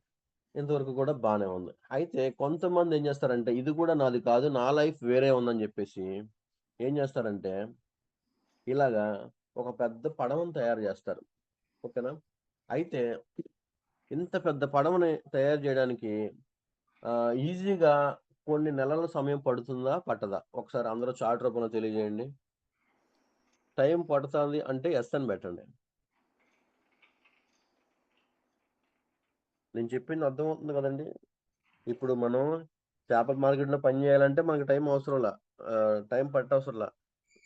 ఇంతవరకు కూడా బానే ఉంది. అయితే కొంతమంది ఏం చేస్తారంటే ఇది కూడా నాది కాదు. నా లైఫ్ వేరే ఉందని చెప్పేసి ఏం చేస్తారంటే ఇలాగా ఒక పెద్ద పడవను తయారు చేస్తారు. ఓకేనా? అయితే ఇంత పెద్ద పడవని తయారు చేయడానికి ఈజీగా కొన్ని నెలల సమయం పడుతుందా? పట్టదా? ఒకసారి అందరూ చార్ట్ రూపంలో తెలియజేయండి. టైం పడతాంది అంటే యెస్ అని పెట్టండి. నేను చెప్పింది అర్థమవుతుంది కదండీ! ఇప్పుడు మనం చేపల మార్కెట్‌లో పని చేయాలంటే మనకు టైం అవసరంలా. టైం పట్టవసరంలా.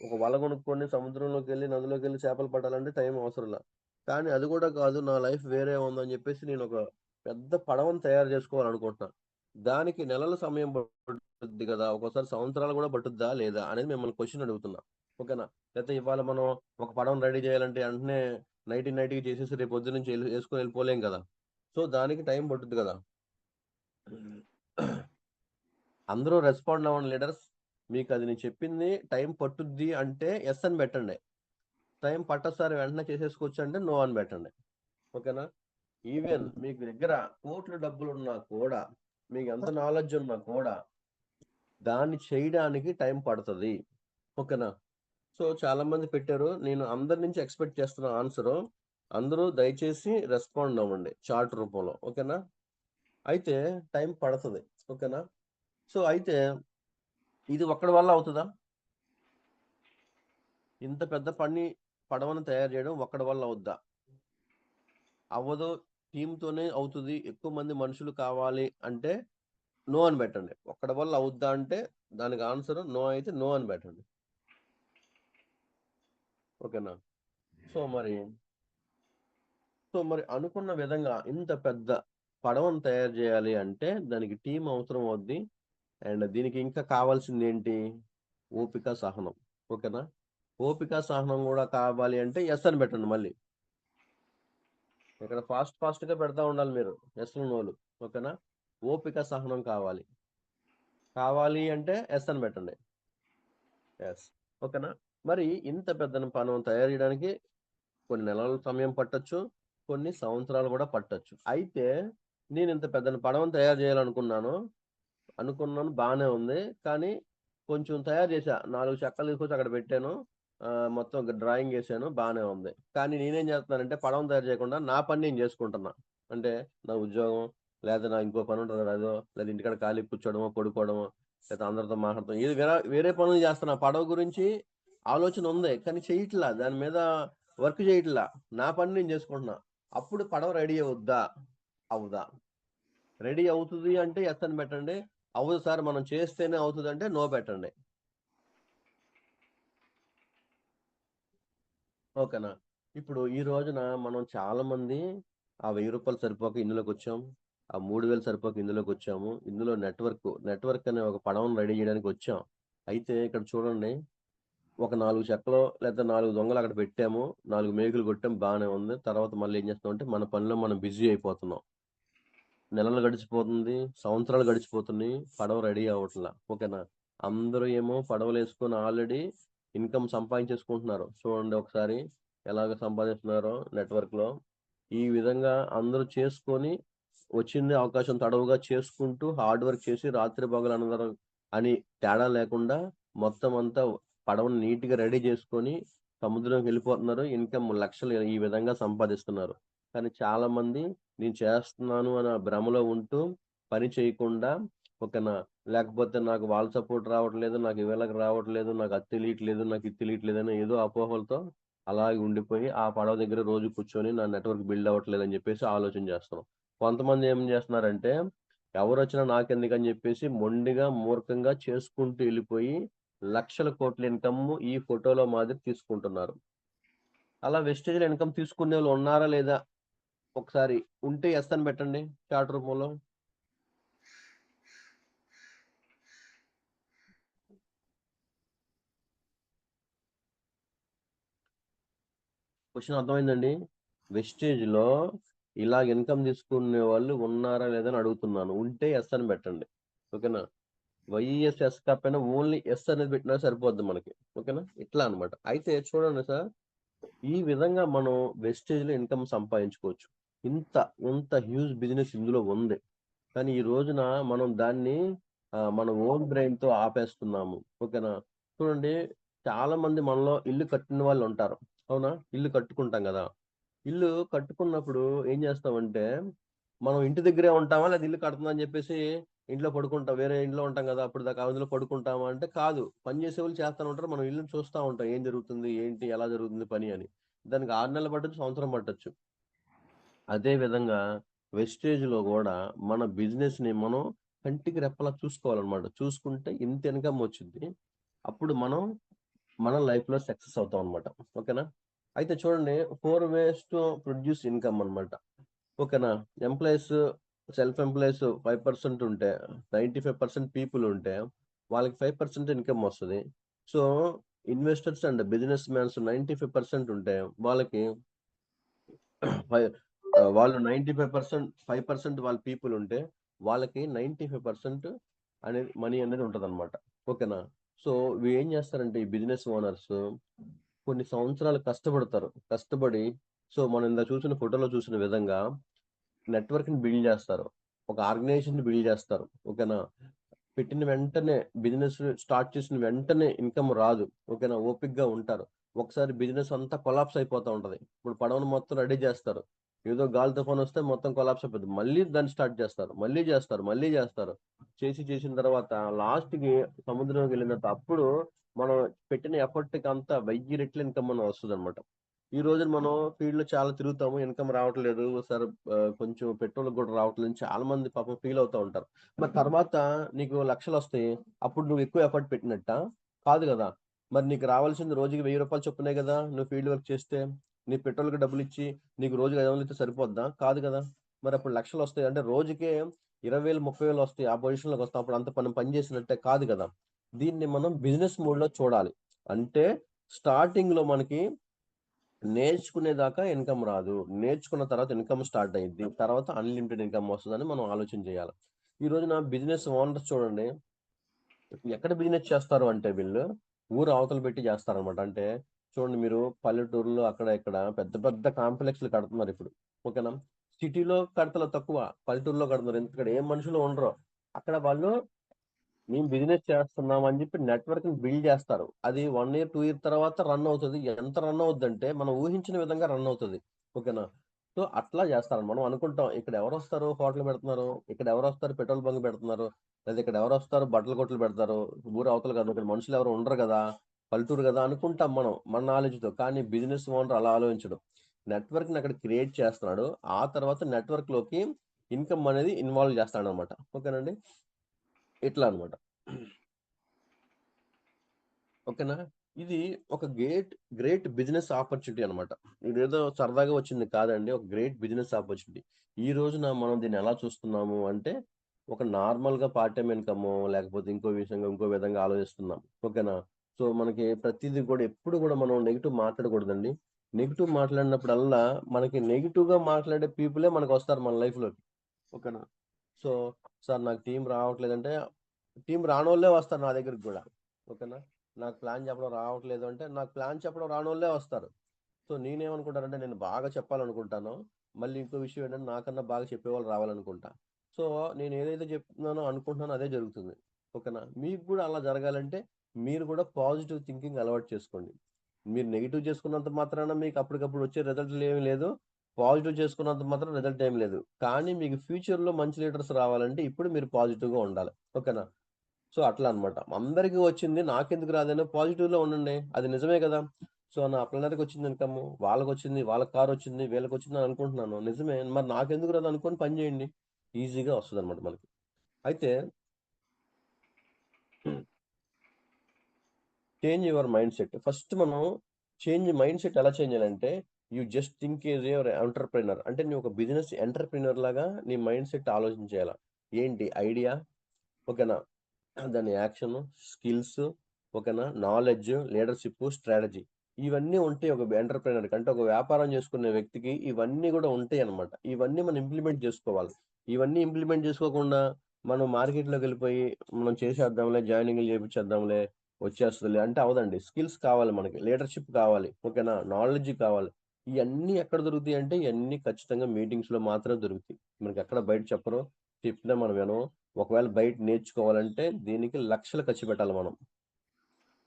ఒక వల కొనుక్కొని సముద్రంలోకెళ్ళి, నదిలోకెళ్ళి చేపలు పట్టాలంటే టైం అవసరంలా. కానీ అది కూడా కాదు నా లైఫ్ వేరే ఉందని చెప్పేసి నేనొక పెద్ద పడవను తయారు చేసుకోవాలనుకుంటున్నా. దానికి నెలల సమయం పట్టుద్ది కదా! ఒక్కోసారి సంవత్సరాలు కూడా పట్టుద్దా? లేదా? అనేది మిమ్మల్ని క్వెషన్ అడుగుతున్నా. ఓకేనా? లేతే ఇవాళ మనం ఒక పడవను రెడీ చేయాలంటే వెంటనే నైట్‌కి చేసేసి రేపు పొద్దున్నుంచి ఏసుకొని వెళ్ళిపోలేం కదా! సో, దానికి టైం పట్టుద్ది కదా! అందరూ రెస్పాండ్ అవ్వండి లీడర్స్. మీకది నేను చెప్పింది టైం పట్టుద్ది అంటే యెస్ అని పెట్టండి. టైం పట్టదు సార్ వెంటనే చేసేసుకోవచ్చు అంటే నో అని పెట్టండి. ఓకేనా? ఈవెన్ మీకు దగ్గర కోట్ల డబ్బులున్నా కూడా, మీకెంత నాలెడ్జ్ ఉన్నా కూడా, దాన్ని చేయడానికి టైం పడతది. ఓకేనా? సో, చాలా మంది పెట్టారు. నేను అందరి నుంచి ఎక్స్‌పెక్ట్ చేస్తున్న ఆన్సరు, అందరూ దయచేసి రెస్పాండ్ అవ్వండి చార్ట్ రూపంలో. ఓకేనా? అయితే టైం పడతది. ఓకేనా? సో, అయితే ఇది ఒక్కడి వల్ల అవుతదా? ఇంత పెద్ద పడవను తయారు చేయడం ఒక్కడి వల్ల అవుద్దా? అవ్వదు. టీమ్‌తోనే అవుతది. ఎక్కువ మంది మనుషులు కావాలి అంటే నో అని పెట్టండి. ఒక్కడి వల్ల అవుద్దా అంటే దానికి ఆన్సర్ నో అయితే నో అని పెట్టండి. ఓకేనా? సో మరి అనుకున్న విధంగా ఇంత పెద్ద పడవను తయారు చేయాలి అంటే దానికి టీమ్ అవసరం అవుద్ది. అండ్ దీనికి ఇంకా కావాల్సిందేంటి? ఓపిక, సహనం. ఓకేనా? ఓపిక, సహనం గూడా కావాలి అంటే యెస్ అని పెట్టండి మళ్ళీ. ఇక్కడ ఫాస్ట్‌గా పెడతా ఉండాలి మీరు. యెస్‌లు, నోలు. ఓకేనా? ఓపిక, సహనం కావాలి. కావాలి అంటే యెస్ అని పెట్టండి. యెస్. ఓకేనా? మరి ఇంత పెద్ద పడవను తయారు చేయడానికి కొన్ని నెలల సమయం పట్టొచ్చు. కొన్ని సంవత్సరాలు గూడా పట్టొచ్చు. అయితే నేనింత పెద్ద పడవను తయారు చేయాలనుకున్నాను. అనుకున్నాను బానే ఉంది. కానీ కొంచెం తయారు చేశా. 4 చెక్కలు తీసుకొచ్చి అక్కడ పెట్టాను. మొత్తం డ్రాయింగ్ ఏసాను. బానే ఉంది. కానీ నేనేం చేస్తున్నానంటే పడవను తయారు చేయకుండా నా పని నేను చేసుకుంటున్నా. అంటే నా ఉద్యోగం లేదా నా ఇంకో పని ఉంటది కదా! అదో లేదా ఇంటికాడ ఖాళీగా కూర్చోవడమో, పడుకోవడమో లేదా అందరితో మాట్లాడటం ఇది వేరే పనులు చేస్తున్నా. పడవ గురించి ఆలోచన ఉంది. కానీ చెయ్యట్లా. దాని మీద వర్క్ చేయట్లా. నా పని నేను చేసుకుంటున్నా. అప్పుడు పడవ రెడీ అవుద్దా? అవ్వదా? రెడీ అవుతది అంటే యెస్ అని పెట్టండి. అవ్వదు సార్ మనం చేస్తేనే అవుతదంటే నో పెట్టండి. ఓకేనా? ఇప్పుడు ఈ రోజున మనం చాలా మంది ఆ రూ. 1000 సరిపోక ఇందులోకొచ్చాం. ఆ 3000 సరిపోక ఇందులోకొచ్చాము. ఇందులో నెట్‌వర్క్ అనే ఒక పడవను రెడీ చేయడానికి వచ్చాం. అయితే ఇక్కడ చూడండి ఒక 4 చెక్కలో లేకపోతే 4 దొంగలు అక్కడ పెట్టాము. 4 మేకులు కొట్టాం బానే ఉంది. తర్వాత మళ్ళీ ఏం చేస్తామంటే మన పనిలో మనం బిజీ అయిపోతున్నాం. నెలలు గడిచిపోతుంది. సంవత్సరాలు గడిచిపోతున్నాయి. పడవ రెడీ అవ్వట్లా. ఓకేనా? అందరూ ఏమో పడవలేసుకొని ఆల్రెడీ ఇన్‌కమ్ సంపాదించేసుకుంటున్నారు. చూడండి ఒకసారి ఎలాగ సంపాదిస్తున్నారో నెట్‌వర్క్‌లో. ఈ విధంగా అందరూ చేసుకొని వచ్చింది అవకాశం తడవుగా చేసుకుంటూ హార్డ్ వర్క్ చేసి రాత్రి పగలనరు అని తేడా లేకుండా మొత్తం అంతా పడవని నీట్‌గా రెడీ చేసుకొని సముద్రంకెళ్ళిపోతున్నారు. ఇన్‌కమ్ లక్షలు ఈ విధంగా సంపాదిస్తున్నారు. కానీ చాలామంది నేను చేస్తున్నాను అనే భ్రమలో ఉంటూ పని చేయకుండా ఓకేనా? లేకపోతే నాకు వాళ్ళ సపోర్ట్ రావట్లేదు. నాకు వీళ్ళకి రావట్లేదు. నాకు అది తెలియట్లేదు. నాకు ఇది తెలియట్లేదని ఏదో అపోహలతో అలాగే ఉండిపోయి ఆ పడవ దగ్గర రోజు కూర్చొని నా నెట్‌వర్క్ బిల్డ్ అవ్వట్లేదని చెప్పేసి ఆలోచన చేస్తున్నాం. కొంతమంది ఏం చేస్తున్నారంటే ఎవరొచ్చినా నాకెందుకని చెప్పేసి మొండిగా, మూర్ఖంగా చేసుకుంటూ ఎళ్ళిపోయి లక్షల కోట్ల ఇన్‌కమ్ ఈ ఫోటోలో మాదిరి తీసుకుంటున్నారు. అలా వెస్టేజ్‌లో ఇన్‌కమ్ తీసుకునేవాళ్ళు ఉన్నారా లేదా? ఒకసారి ఉంటే యెస్ అని పెట్టండి చాట్ రూపంలో. క్వెషన్ అర్థమైందండి? వెస్టేజ్‌లో ఇలా ఇన్‌కమ్ తీసుకునే వాళ్ళు ఉన్నారా లేదా అని అడుగుతున్నాను. ఉంటే యెస్ అని పెట్టండి. ఓకేనా? వైఎస్ యెస్ కాకపోయినా ఓన్లీ యెస్ అనేది పెట్టినా సరిపోద్ది మనకి. ఓకేనా? ఇట్లా అన్నమాట. అయితే చూడండి సార్, ఈ విధంగా మనం వెస్టేజ్‌లో ఇన్‌కమ్ సంపాదించుకోవచ్చు. ఇంత, ఇంత హ్యూజ్ బిజినెస్ ఇందులో ఉంది. కానీ ఈ రోజున మనం దాన్ని మన ఓన్ బ్రెయిన్‌తో ఆపేస్తున్నాము. ఓకేనా? చూడండి చాలా మంది మనలో ఇల్లు కట్టిన వాళ్ళుంటారు. అవునా? ఇల్లు కట్టుకుంటాం గదా! ఇల్లు కట్టుకున్నప్పుడు ఏం జేస్తామంటే, మనం ఇంటి దగ్గరే ఉంటామా? లేదా ఇల్లు కడుతున్నాం అని జెప్పేసి ఇంట్లో పడుకుంటాం. వేరే ఇంట్లో ఉంటాం గదా! అప్పటిదాకా అందులో పడుకుంటామా అంటే కాదు. పని జేసేవాళ్ళు చేస్తానే ఉంటారు. మనం ఇల్లుని చూస్తా ఉంటాం. ఏం జరుగుతుంది? ఏంటి? ఎలా జరుగుతుంది పని అని. దానికి 6 నెలలు పట్టొచ్చు, సంవత్సరం పట్టొచ్చు. అదే విధంగా వెస్టేజ్‌లో గూడా మన బిజినెస్‌ని మనం కంటికి రెప్పలా చూసుకోవాలనమాట. చూసుకుంటే ఇంత ఇన్‌కమ్ వచ్చిద్ది. అప్పుడు మనం మన లైఫ్‌లో సక్సెస్ అవుతామనమాట. ఓకేనా? అయితే చూడండి 4 వేస్ టు ప్రొడ్యూస్ ఇన్‌కమ్ అనమాట. ఓకేనా? ఎంప్లాయీస్ సెల్ఫ్ ఎంప్లాయీస్ 5% ఉంటే 95% పీపుల్ ఉంటే వాళ్ళకి 5% ఇన్‌కమ్ వస్తది. సో, ఇన్వెస్టర్స్ అండ్ బిజినెస్ మాన్స్ 95% ఉంటే వాళ్ళకి ఫై వాళ్ళు 95% 5% వాళ్ళ పీపుల్ ఉంటే, వాళ్ళకి 95% అనేది మనీ అనేది ఉంటదనమాట. ఓకేనా? సో, వీళ్ళేం చేస్తారంటే ఈ బిజినెస్ ఓనర్స్ కొన్ని సంవత్సరాలు కష్టపడతారు. కష్టపడి మనం ఇందాక చూసిన ఫోటోలో చూసిన విధంగా నెట్‌వర్క్‌ని బిల్డ్ చేస్తారు. ఒక ఆర్గనైజేషన్‌ని బిల్డ్ చేస్తారు. ఓకేనా? పెట్టిన వెంటనే బిజినెస్ స్టార్ట్ చేసిన వెంటనే ఇన్‌కమ్ రాదు. ఓకేనా? ఓపికగా ఉంటారు. ఒకసారి బిజినెస్ అంతా కొలాప్స్ అయిపోతా ఉంటది. ఇప్పుడు పడవను మొత్తం రెడీ చేస్తారు. ఏదో గాలి తుఫానొస్తే మొత్తం కొలాప్స్ అయిపోద్ది. మళ్ళీ దాన్ని స్టార్ట్ చేస్తారు. మళ్ళీ చేస్తారు. మళ్ళీ చేస్తారు. చేసిన తర్వాత లాస్ట్‌కి సముద్రంలోకెళ్ళిన తర్వాత అప్పుడు మనం పెట్టిన ఎఫర్ట్‌కి అంతా 1000 రెట్ల ఇన్‌కమ్ మనం వస్తదనమాట. ఈ రోజున మనం ఫీల్డ్‌లో చాలా తిరుగుతాము. ఇన్‌కమ్ రావట్లేదు. సార్ కొంచెం పెట్రోల్‌కి కూడా రావట్లేదు అని చాలా మంది పాపం ఫీల్ అవుతా ఉంటారు. మరి తర్వాత నీకు లక్షలొస్తాయి. అప్పుడు నువ్వు ఎక్కువ ఎఫర్ట్ పెట్టినట్టా? కాదు గదా! మరి నీకు రావాల్సింది రోజుకి రూ. 1000 చొప్పునే గదా! నువ్వు ఫీల్డ్ వర్క్ చేస్తే. నీ పెట్రోల్‌కి డబ్బులిచ్చి నీకు రోజుకి 500 ఇస్తే సరిపోద్దా? కాదు గదా! మరప్పుడు లక్షలొస్తాయి. అంటే రోజుకే 20,000, 30,000 వస్తాయి. ఆ పొజిషన్‌లోకొస్తాం. అప్పుడు అంత మనం పని చేసినట్టే కాదు గదా! దీన్ని మనం బిజినెస్ మోడ్‌లో చూడాలి. అంటే స్టార్టింగ్‌లో మనకి నేర్చుకునేదాకా ఇన్‌కమ్ రాదు. నేర్చుకున్న తర్వాత ఇన్‌కమ్ స్టార్ట్ అయ్యిద్ది. తర్వాత అన్‌లిమిటెడ్ ఇన్‌కమ్ వస్తదని మనం ఆలోచన చేయాలి. ఈ రోజున బిజినెస్ ఓనర్స్ చూడండి, ఎక్కడ బిజినెస్ చేస్తారు అంటే వీళ్ళు ఊరు అవతల పెట్టి చేస్తారనమాట. అంటే చూడండి మీరు పల్లెటూరులో అక్కడ ఇక్కడ పెద్ద పెద్ద కాంప్లెక్స్‌లు కడుతున్నారు ఇప్పుడు. ఓకేనా? సిటీలో కడతల తక్కువ. పల్లెటూరులో కడుతున్నారు. ఎందుకంటే ఏ మనుషులు ఉండరు. అక్కడ వాళ్ళు మేము బిజినెస్ చేస్తున్నాం అని చెప్పి నెట్వర్క్‌ని బిల్డ్ చేస్తారు. అది 1 ఇయర్, 2 ఇయర్ తర్వాత రన్ అవుతది. ఎంత రన్ అవుద్దంటే మనం ఊహించిన విధంగా రన్ అవుతది. ఓకేనా? సో, అట్లా చేస్తారు. మనం అనుకుంటాం ఇక్కడ ఎవరొస్తారు హోటల్ పెడుతున్నారు. ఇక్కడ ఎవరొస్తారు పెట్రోల్ బంక్ పెడుతున్నారు. లేదా ఇక్కడ ఎవరొస్తారు బట్టల కొట్లు పెడతారు. ఊరు అవతల కాదు. ఇక్కడ మనుషులు ఎవరు ఉండరు కదా! పల్లెటూరు కదా! అనుకుంటాం మనం మన నాలెడ్జ్‌తో. కానీ బిజినెస్ ఓనర్ అలా ఆలోచించడు. నెట్వర్క్‌ని అక్కడ క్రియేట్ చేస్తున్నాడు. ఆ తర్వాత నెట్వర్క్‌లోకి ఇన్‌కమ్ అనేది ఇన్వాల్వ్ చేస్తాడనమాట. ఓకేనండి? ఇట్లా అనమాట. ఓకేనా? ఇది ఒక గ్రేట్ బిజినెస్ ఆపర్చునిటీ అనమాట. ఇదేదో సరదాగా వచ్చింది కాదండి. ఒక గ్రేట్ బిజినెస్ ఆపర్చునిటీ. ఈ రోజున మనం దీన్ని ఎలా చూస్తున్నాము అంటే, ఒక నార్మల్‌గా పార్ట్ టైమ్ ఇన్‌కమో, లేకపోతే ఇంకో విషయంగా, ఇంకో విధంగా ఆలోచిస్తున్నాం. ఓకేనా? సో, మనకి ప్రతీది కూడా ఎప్పుడు కూడా మనం నెగెటివ్ మాట్లాడకూడదండి. నెగెటివ్ మాట్లాడినప్పుడల్లా, మనకి నెగెటివ్‌గా మాట్లాడే పీపులే మనకొస్తారు మన లైఫ్‌లోకి. ఓకేనా? సో, సార్ నాకు టీమ్ రావట్లేదంటే, టీమ్ రానోళ్ళే వస్తారు నా దగ్గరికి గూడా. ఓకేనా? నాకు ప్లాన్ చెప్పడం రావట్లేదు అంటే, నాకు ప్లాన్ చెప్పడం రానోళ్ళే వస్తారు. సో, నేనేమనుకుంటానంటే, నేను బాగా చెప్పాలనుకుంటాను. మళ్ళీ ఇంకో విషయం ఏంటంటే, నాకన్నా బాగా చెప్పేవాళ్ళు రావాలనుకుంటా. సో, నేను ఏదైతే చెప్తున్నానో, అనుకుంటున్నానో అదే జరుగుతుంది. ఓకేనా? మీకు గూడా అలా జరగాలంటే, మీరు గూడా పాజిటివ్ థింకింగ్ అలవాటు చేసుకోండి. మీరు నెగెటివ్ చేసుకున్నంత మాత్రాన మీకు అప్పటికప్పుడు వచ్చే రిజల్ట్‌లేమి లేదు. పాజిటివ్ చేసుకున్నంత మాత్రం రిజల్ట్ ఏమి లేదు. కానీ మీకు ఫ్యూచర్‌లో మంచి లీడర్స్ రావాలంటే ఇప్పుడు మీరు పాజిటివ్‌గా ఉండాలి. ఓకేనా? సో, అట్లా అన్నమాట. అందరికి వచ్చింది నాకెందుకు రాదని పాజిటివ్‌లో ఉండండి. అది నిజమే గదా! సో, నా పిల్లలకి వచ్చింది ఇన్‌కమ్, వాళ్ళకొచ్చింది, వాళ్ళకి కారొచ్చింది, వీళ్ళకొచ్చింది అని అనుకుంటున్నాను. నిజమే. మరి నాకెందుకు రాదు అనుకోని పని జేయండి. ఈజీగా వస్తదన్నమాట మనకి. అయితే change your mind set. First మనం మైండ్ సెట్ ఎలా చేంజ్ చేయాలంటే, you just think as your entrepreneur. అంటే నువ్వు ఒక బిజినెస్ ఎంటర్‌ప్రెన్యూర్ లాగా నీ మైండ్ సెట్ ఆలోచించేయాల. ఏంటి ఐడియా, ఓకేనా? దాని యాక్షను, స్కిల్స్, ఓకేనా? Knowledge, leadership, strategy. ఇవన్నీ ఉంటాయి ఒక ఎంటర్‌ప్రెన్యూర్‌కి. అంటే ఒక వ్యాపారం చేసుకునే వ్యక్తికి ఇవన్నీ గూడా ఉంటాయన్నమాట. ఇవన్నీ మనం ఇంప్లిమెంట్ చేసుకోవాలి. ఇవన్నీ ఇంప్లిమెంట్ చేసుకోకుండా మనం మార్కెట్‌లోకెళ్ళిపోయి మనం చేసేద్దాంలే, జాయినింగ్‌లు చేపిచ్చేద్దాంలే, వచ్చేస్తదిలే అంటే అవ్వదండి. స్కిల్స్ కావాలి మనకి. లీడర్‌షిప్ కావాలి. ఓకేనా? నాలెడ్జ్ కావాలి. ఇయన్నీ ఎక్కడ దొరుకుతాయంటే ఇయన్నీ ఖచ్చితంగా మీటింగ్స్‌లో మాత్రమే దొరుకుతాయి. మనకెక్కడ బయట చెప్పరు. చెప్పినా మనం వినం. ఒకవేళ బయట నేర్చుకోవాలంటే దీనికి లక్షలు ఖర్చు పెట్టాలి మనం.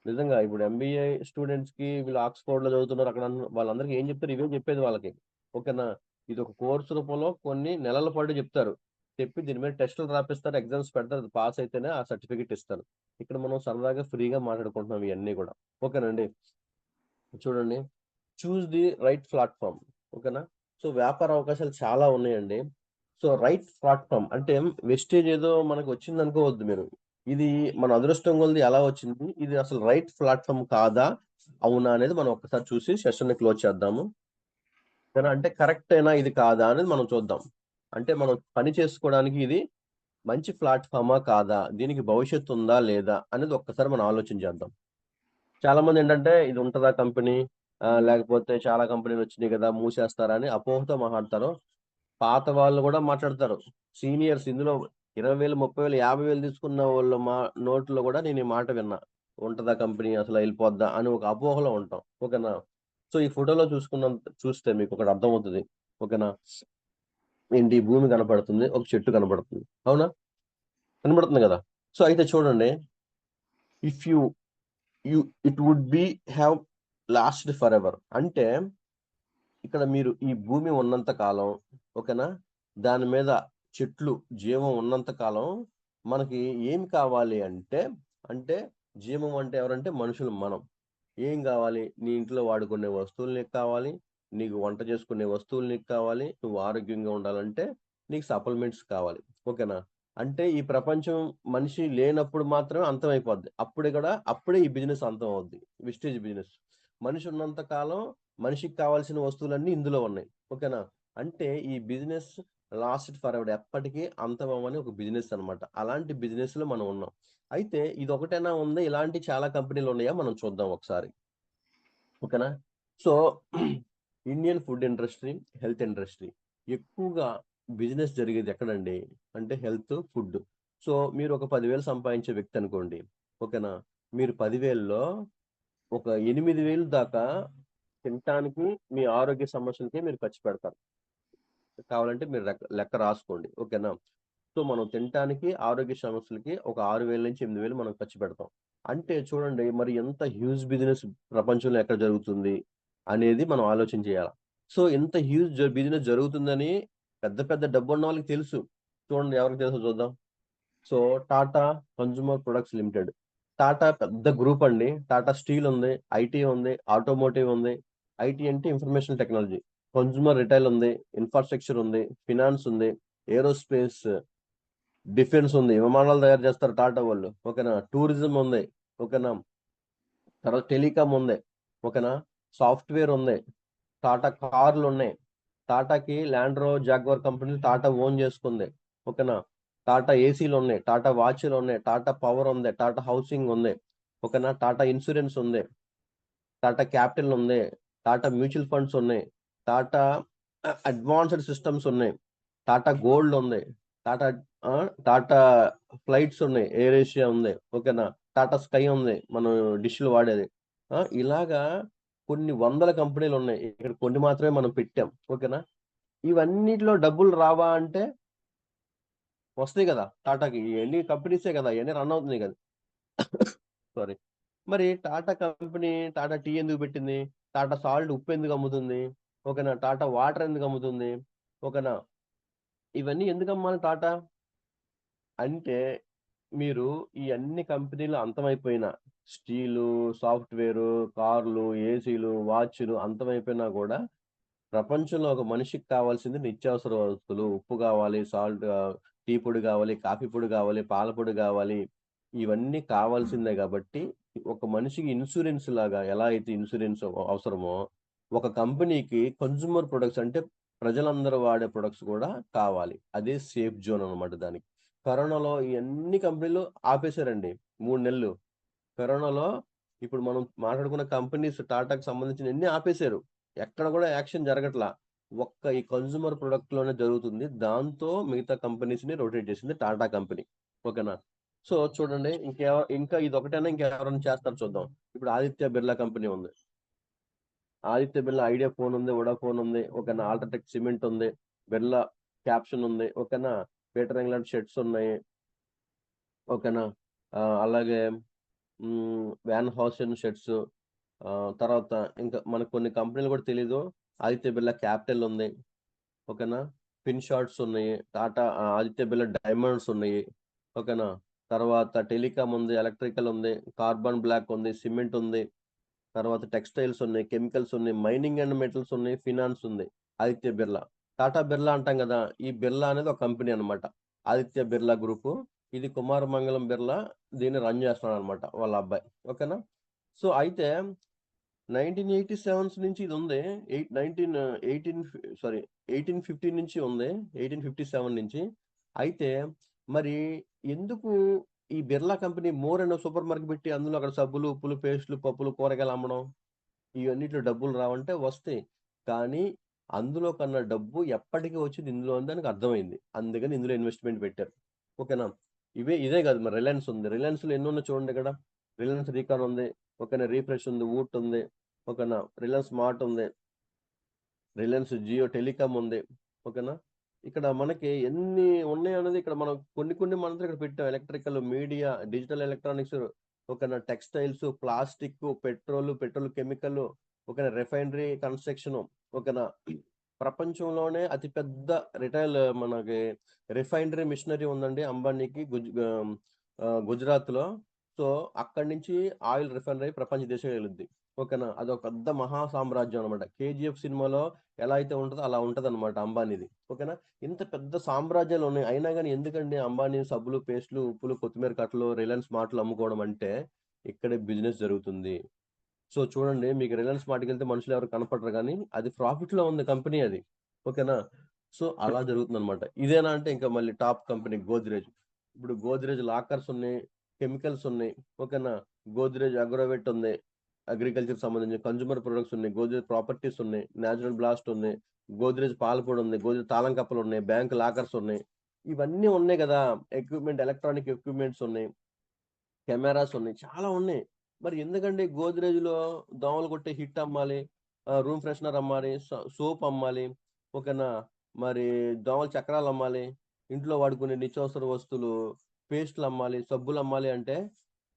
నిజంగా ఇప్పుడు ఎంబీఏ స్టూడెంట్స్‌కి వీళ్ళు ఆక్స్‌ఫోర్డ్‌లో చదువుతున్నారు. అక్కడ వాళ్ళందరికీ ఏం చెప్తారు? ఇవే చెప్పేది వాళ్ళకి. ఓకేనా? ఇదొక కోర్స్ రూపంలో కొన్ని నెలల పాటు చెప్తారు. చెప్పి దీని మీద టెస్టులు రాపిస్తారు. ఎగ్జామ్స్ పెడతారు. అది పాస్ అయితేనే ఆ సర్టిఫికేట్ ఇస్తారు. ఇక్కడ మనం సరదాగా ఫ్రీగా మాట్లాడుకుంటున్నాం ఇయన్నీ గూడా. ఓకేనండి. చూడండి. Choose the right platform. ఓకేనా? సో, వ్యాపార అవకాశాలు చాలా ఉన్నాయండి. సో, రైట్ ప్లాట్‌ఫార్మ్ అంటే వెస్టేజ్ ఏదో మనకొచ్చిందనుకోవద్దు మీరు. ఇది మన అదృష్టం కొలది ఎలా వచ్చింది? ఇది అసలు రైట్ ప్లాట్‌ఫార్మ్ కాదా? అవునా? అనేది మనం ఒక్కసారి చూసి సెషన్‌ని క్లోజ్ చేద్దాము. ఓకేనా? అంటే కరెక్టేనా? ఇది కాదా? అనేది మనం చూద్దాం. అంటే మనం పని చేసుకోవడానికి ఇది మంచి ప్లాట్‌ఫార్మా? కాదా? దీనికి భవిష్యత్తు ఉందా? లేదా? అనేది ఒక్కసారి మనం ఆలోచన చేద్దాం. చాలా మందేంటంటే ఇది ఉంటదా కంపెనీ? లేకపోతే చాలా కంపెనీలొచ్చినియి గదా! మూసేస్తారా అని అపోహతో మాట్లాడతారు. పాత వాళ్ళు గూడా మాట్లాడతారు. సీనియర్స్ ఇందులో 20,000, 30,000, 50,000 తీసుకున్న వాళ్ళ నోట్లో గూడా నేను ఈ మాట విన్నా. ఉంటదా కంపెనీ అసల ఎళ్ళిపోద్దా అని ఒక అపోహలో ఉంటాం. ఓకేనా? సో, ఈ ఫోటోలో చూస్తే మీకొకటి అర్థమవుతది. ఓకేనా? ఏంటి భూమి కనపడుతుంది. ఒక చెట్టు కనపడుతుంది. అవునా? కనపడుతుంది గదా! సో, అయితే చూడండి. If you you it would be have lasted forever. అంటే ఇక్కడ మీరు ఈ భూమి ఉన్నంత కాలం ఓకేనా? దాని మీద చెట్లు, జీవం ఉన్నంత కాలం మనకి ఏమి కావాలి అంటే, అంటే జీవం అంటే ఎవరంటే మనుషులు మనం. ఏం కావాలి? నీ ఇంట్లో వాడుకునే వస్తువులు నీకు కావాలి. నీకు వంట చేసుకునే వస్తువులు నీకు కావాలి. నువ్వు ఆరోగ్యంగా ఉండాలంటే నీకు సప్లిమెంట్స్ కావాలి. ఓకేనా? అంటే ఈ ప్రపంచం మనిషి లేనప్పుడు మాత్రమే అంతమైపోద్ది. అప్పుడే ఈ బిజినెస్ అంతం అవుద్ది. విస్టేజ్ బిజినెస్. మనిషి ఉన్నంత కాలం మనిషికి కావాల్సిన వస్తువులన్నీ ఇందులో ఉన్నాయి. ఓకేనా? అంటే ఈ బిజినెస్ లాస్ట్ ఫర్ ఎవర్, ఎప్పటికీ అంతమవ్వని ఒక బిజినెస్ అన్నమాట. అలాంటి బిజినెస్ లో మనం ఉన్నాం. అయితే ఇదొకటేనా ఉంది? ఇలాంటి చాలా కంపెనీలు ఉన్నాయా? మనం చూద్దాం ఒకసారి. ఓకేనా? So, Indian food industry, health industry ఎక్కువగా బిజినెస్ జరిగేది ఎక్కడండి? అంటే హెల్త్, ఫుడ్. సో, మీరు ఒక 10,000 సంపాదించే వ్యక్తి అనుకోండి. ఓకేనా? మీరు 10,000లో ఒక 8,000 దాకా తినటానికి, మీ ఆరోగ్య సమస్యలకి మీరు ఖర్చు పెడతారు. కావాలంటే మీరు లెక్క రాసుకోండి. ఓకేనా? సో, మనం తినటానికి, ఆరోగ్య సమస్యలకి ఒక 6,000-8,000 మనం ఖర్చు పెడతాం. అంటే చూడండి, మరి ఎంత హ్యూజ్ బిజినెస్ ప్రపంచంలో ఎక్కడ జరుగుతుంది అనేది మనం ఆలోచన చేయాల. సో, ఇంత హ్యూజ్ బిజినెస్ జరుగుతుందని పెద్ద పెద్ద డబ్బున్న వాళ్ళకి తెలుసు. చూడండి ఎవరికి తెలుసో చూద్దాం. So, Tata consumer products limited. Tata పెద్ద గ్రూప్ అండి. టాటా స్టీల్ ఉంది, ఐటీ ఉంది, ఆటోమోటివ్ ఉంది. ఐటీ అంటే ఇన్ఫర్మేషన్ టెక్నాలజీ. కన్స్యూమర్ రిటైల్ ఉంది, ఇన్ఫ్రాస్ట్రక్చర్ ఉంది, ఫినాన్స్ ఉంది, ఏరోస్పేస్, డిఫెన్స్ ఉంది. విమానాలు తయారు చేస్తారు టాటా వాళ్ళు. ఓకేనా? టూరిజం ఉంది. ఓకేనా? తర్వాత టెలికాం ఉంది. ఓకేనా? సాఫ్ట్‌వేర్ ఉంది. టాటా కార్లు ఉన్నాయి. టాటాకి ల్యాండ్ రోవర్, జాగ్వార్ కంపెనీలు టాటా ఓన్ చేసుకుంది. ఓకేనా? టాటా ఏసీలు ఉన్నాయి. టాటా వాచ్‌లు ఉన్నాయి. టాటా పవర్ ఉంది. టాటా హౌసింగ్ ఉంది. ఓకేనా? టాటా ఇన్సూరెన్స్ ఉంది. టాటా క్యాపిటల్ ఉంది. టాటా మ్యూచువల్ ఫండ్స్ ఉన్నాయి. టాటా అడ్వాన్స్డ్ సిస్టమ్స్ ఉన్నాయి. టాటా గోల్డ్ ఉంది. టాటా టాటా ఫ్లైట్స్ ఉన్నాయి. ఎయిర్ ఏషియా ఉంది. ఓకేనా? టాటా స్కై ఉంది. మనం డిష్‌లు వాడేది. ఇలాగా కొన్ని వందల కంపెనీలు ఉన్నాయి. ఇక్కడ కొన్ని మాత్రమే మనం పెట్టాం. ఓకేనా? ఇవన్నిటిలో డబ్బులు రావా అంటే వస్తాయి కదా! టాటాకి. ఇయన్నీ కంపెనీసే కదా! ఇయన్నీ రన్ అవుతున్నాయి కదా! సారీ. మరి టాటా కంపెనీ టాటా టీ ఎందుకు పెట్టింది? టాటా సాల్ట్ ఉప్పు ఎందుకు అమ్ముతుంది? ఓకేనా? టాటా వాటర్ ఎందుకు అమ్ముతుంది? ఓకేనా? ఇవన్నీ ఎందుకు అమ్మాలి టాటా? అంటే మీరు ఈ అన్ని కంపెనీలు అంతమైపోయినా, స్టీలు, సాఫ్ట్‌వేరు, కార్లు, ఏసీలు, వాచ్‌లు అంతమైపోయినా గూడా ప్రపంచంలో ఒక మనిషికి కావాల్సింది నిత్యావసర వస్తువులు. ఉప్పు గావాలి, టీ పొడి గావాలి, కాఫీ పొడి గావాలి, పాల పొడి గావాలి. ఇవన్నీ కావాల్సిందే గాబట్టి, ఒక మనిషికి ఇన్సూరెన్స్ లాగా ఎలా అయితే ఇన్సూరెన్స్ అవసరమో, ఒక కంపెనీకి కన్స్యూమర్ ప్రొడక్ట్స్ అంటే ప్రజలందరూ వాడే ప్రొడక్ట్స్ గూడా కావాలి. అదే సేఫ్ జోన్ అనమాట దానికి. కరోనాలో ఈ అన్ని కంపెనీలు ఆపేశారండి 3 నెలలు. కరోనాలో ఇప్పుడు మనం మాట్లాడుకున్న కంపెనీస్ టాటాకి సంబంధించినయన్ని ఆపేశారు. ఎక్కడ గూడా యాక్షన్ జరగట్లా. ఒక్క ఈ కన్స్యూమర్ ప్రొడక్ట్‌లోనే జరుగుతుంది. దాంతో మిగతా కంపెనీస్‌ని రొటేట్ చేసింది టాటా కంపెనీ. ఓకేనా? సో, చూడండి ఇంకా ఇదొకటేనా ఇంకెవరైనా చేస్తారో చూద్దాం. ఇప్పుడు ఆదిత్య బిర్లా కంపెనీ ఉంది. ఆదిత్య బిర్లా ఐడియా ఫోన్ ఉంది, వోడాఫోన్ ఉంది. ఓకేనా? అల్ట్రాటెక్ సిమెంట్ ఉంది. బిర్లా క్యాప్షన్ ఉంది. ఓకేనా? పీటర్ ఇంగ్లాండ్ షర్ట్స్ ఉన్నాయి. ఓకేనా? అలాగే వ్యాన్ హౌసెన్ షర్ట్స్. తర్వాత ఇంకా మనకు కొన్ని కంపెనీలు కూడా తెలీదు. ఆదిత్య బిర్లా క్యాపిటల్ ఉంది. ఓకేనా? పిన్ షార్ట్స్ ఉన్నాయి. ఆదిత్య బిర్లా డైమండ్స్ ఉన్నాయి. ఓకేనా? తర్వాత టెలికాం ఉంది, ఎలక్ట్రికల్ ఉంది, కార్బన్ బ్లాక్ ఉంది, సిమెంట్ ఉంది. తర్వాత టెక్స్టైల్స్ ఉన్నాయి, కెమికల్స్ ఉన్నాయి, మైనింగ్ అండ్ మెటల్స్ ఉన్నాయి, ఫినాన్స్ ఉంది. ఆదిత్య బిర్లా. టాటా బిర్లా అంటాం కదా! ఈ బిర్లా అనేది ఒక కంపెనీ అన్నమాట. ఆదిత్య బిర్లా గ్రూపు. ఇది కుమార్ మంగళం బిర్లా దీన్ని రన్ చేస్తున్నాడన్నమాట వాళ్ళ అబ్బాయి. ఓకేనా? సో, అయితే 1987 నుంచి ఇది ఉంది. 18 సారీ 1850 నుంచి ఉంది. 1857 నుంచి. అయితే మరి ఎందుకు ఈ బిర్లా కంపెనీ మోర్ అనే సూపర్ మార్కెట్ పెట్టి అందులో అక్కడ సబ్బులు, ఉప్పులు, పేస్టులు, పప్పులు, కూరగాయలు అమ్మడం? ఇవన్నిట్లో డబ్బులు రావంటే వస్తాయి. కానీ అందులో కన్నా డబ్బు ఎప్పటికి వచ్చేది ఇందులో ఉందని దానికి అర్థమైంది. అందుకని ఇందులో ఇన్వెస్ట్‌మెంట్ పెట్టారు. ఓకేనా? ఇదే కాదు మరి రిలయన్స్ ఉంది. రిలయన్స్‌లో ఎన్నున్నాయి చూడండి ఇక్కడ. రిలయన్స్ రీకాన్ ఉంది. ఓకేనా? రీఫ్రెష్ ఉంది. వూట్ ఉంది. ఓకేనా? రిలయన్స్ స్మార్ట్ ఉంది. రిలయన్స్ జియో టెలికాం ఉంది. ఓకేనా? ఇక్కడ మనకి ఎన్ని ఉన్నాయనేది ఇక్కడ మనం కొన్ని కొన్ని మాత్రం ఇక్కడ పెట్టాం. ఎలక్ట్రికల్, మీడియా, డిజిటల్ ఎలక్ట్రానిక్స్, ఓకేనా? టెక్స్టైల్స్, ప్లాస్టిక్, పెట్రోల్ కెమికల్, ఓకేనా? రిఫైనరీ కన్స్ట్రక్షన్, ఓకేనా? ప్రపంచంలోనే అతిపెద్ద మనకి రిఫైనరీ మిషనరీ ఉందండి అంబానీకి గుజరాత్‌లో. సో అక్కడి నుంచి ఆయిల్ రిఫైనరీ ప్రపంచ దేశం వెళుద్ది. ఓకేనా? అదొక పెద్ద మహా సామ్రాజ్యం అనమాట. కేజీఎఫ్ సినిమాలో ఎలా అయితే ఉంటదో అలా ఉంటదనమాట అంబానీది. ఓకేనా? ఇంత పెద్ద సామ్రాజ్యాలు ఉన్నాయి. అయినా గాని ఎందుకండి అంబానీ సబ్బులు, పేస్టులు, ఉప్పులు, కొత్తిమీర కట్టలు, రిలయన్స్ మార్ట్‌లు అమ్ముకోవడం అంటే ఇక్కడే బిజినెస్ జరుగుతుంది. సో చూడండి, మీకు రిలయన్స్ మార్ట్‌కెళ్తే మనుషులు ఎవరు కనపడరు గానీ, అది ప్రాఫిట్‌లో ఉంది కంపెనీ అది. ఓకేనా? సో అలా జరుగుతుందనమాట. ఇదేనా అంటే ఇంకా మళ్ళీ టాప్ కంపెనీ గోద్రేజ్. ఇప్పుడు గోద్రేజ్ లాకర్స్ ఉన్నాయి, కెమికల్స్ ఉన్నాయి. ఓకేనా? గోద్రేజ్ అగ్రోవెట్ ఉంది. అగ్రికల్చర్‌కి సంబంధించిన కన్స్యూమర్ ప్రొడక్ట్స్ ఉన్నాయి. గోద్రేజ్ ప్రాపర్టీస్ ఉన్నాయి. నేచురల్ బ్లాస్ట్ ఉంది. గోద్రేజ్ పాలపొడి ఉంది. గోద్రేజ్ తాళం కప్పలు ఉన్నాయి. బ్యాంక్ లాకర్స్ ఉన్నాయి. ఇవన్నీ ఉన్నాయి గదా! ఎక్విప్‌మెంట్ ఎలక్ట్రానిక్ ఎక్విప్‌మెంట్స్ ఉన్నాయి. కెమెరాస్ ఉన్నాయి. చాలా ఉన్నాయి. మరి ఎందుకండి గోద్రేజ్‌లో దోమలు కొట్టే హిట్ అమ్మాలి, రూమ్ ఫ్రెషనర్ అమ్మాలి, సోప్ అమ్మాలి. ఓకేనా? మరి దోమల చక్రాలు అమ్మాలి. ఇంట్లో వాడుకునే నిత్యావసర వస్తువులు, పేస్టులు అమ్మాలి, సబ్బులు అమ్మాలి అంటే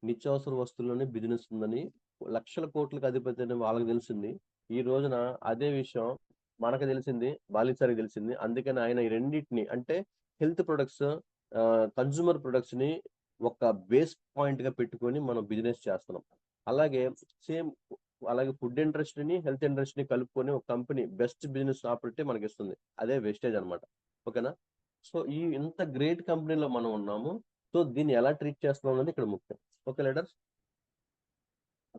నిత్యావసర వస్తువుల్లోనే బిజినెస్ ఉందని లక్షల కోట్లకు అధిపతి అని వాళ్ళకి తెలిసింది. ఈ రోజున అదే విషయం మనకు తెలిసింది. బాలిద్ సార్‌కి తెలిసింది. అందుకని ఆయన ఈ రెండిటిని అంటే హెల్త్ ప్రొడక్ట్స్, కన్స్యూమర్ ప్రొడక్ట్స్‌ని ఒక బేస్ పాయింట్‌గా పెట్టుకొని మనం బిజినెస్ చేస్తున్నాం. అలాగే సేమ్ అలాగే ఫుడ్ ఇండస్ట్రీని, హెల్త్ ఇండస్ట్రీని కలుపుకొని ఒక కంపెనీ బెస్ట్ బిజినెస్ ఆపర్చునిటీ మనకిస్తుంది. అదే వెస్టేజ్ అన్నమాట. ఓకేనా? సో ఈ ఇంత గ్రేట్ కంపెనీలో మనం ఉన్నాము. సో దీన్ని ఎలా ట్రీట్ చేస్తున్నాం అనేది ఇక్కడ ముఖ్యం. Okay leaders.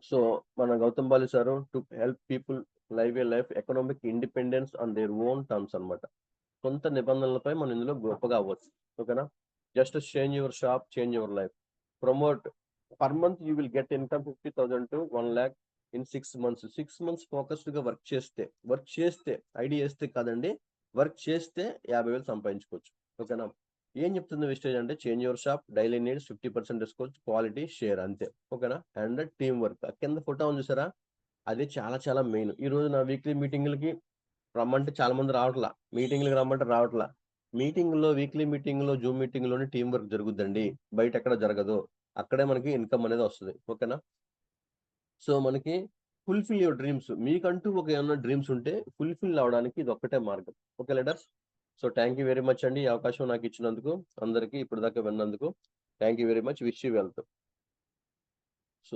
సో మన Gautam Bali sir to help people live a life economic independence on their own terms అన్నమాట. సొంత నిబంధనలపై మనం ఇందులో గొప్పగా అవ్వచ్చు. ఓకేనా? Just change your shop, change your life. Promote per month you will get income 50,000 to 1,00,000 in 6 months. 6 months focused గా work చేస్తే ఐడియా వేస్తే కాదండి, వర్క్ చేస్తే 50,000 సంపాదించుకోవచ్చు. ఓకేనా? ఏం చెప్తుంది వెస్టేజ్ అంటే change your shop, daily needs 50% discount, quality share అంతే. ఓకేనా? అండ్ టీమ్ వర్క్ కింద ఫోటో ఉంది చూసారా, అది చాలా చాలా మెయిన్. ఈ రోజు నా వీక్లీ మీటింగ్లకి రమ్మంటే చాలా మంది రావట్లా. మీటింగ్‌లకి రమ్మంటే రావట్లా. మీటింగ్‌లో వీక్లీ మీటింగ్‌లో, జూమ్ మీటింగ్‌లోనే టీమ్ వర్క్ జరుగుద్దండి. బయట ఎక్కడ జరగదు. అక్కడే మనకి ఇన్‌కమ్ అనేది వస్తది. ఓకేనా? సో మనకి ఫుల్‌ఫిల్ యువర్ డ్రీమ్స్. మీకంటూ ఒక ఏమన్నా డ్రీమ్స్ ఉంటే ఫుల్‌ఫిల్ అవ్వడానికి ఇదొక్కటే మార్గం. Okay leaders. So thank you very much అండి. ఈ అవకాశం నాకు ఇచ్చినందుకు, అందరికి ఇప్పటిదాకా విన్నందుకు. Thank you very much. Wish you wealth. So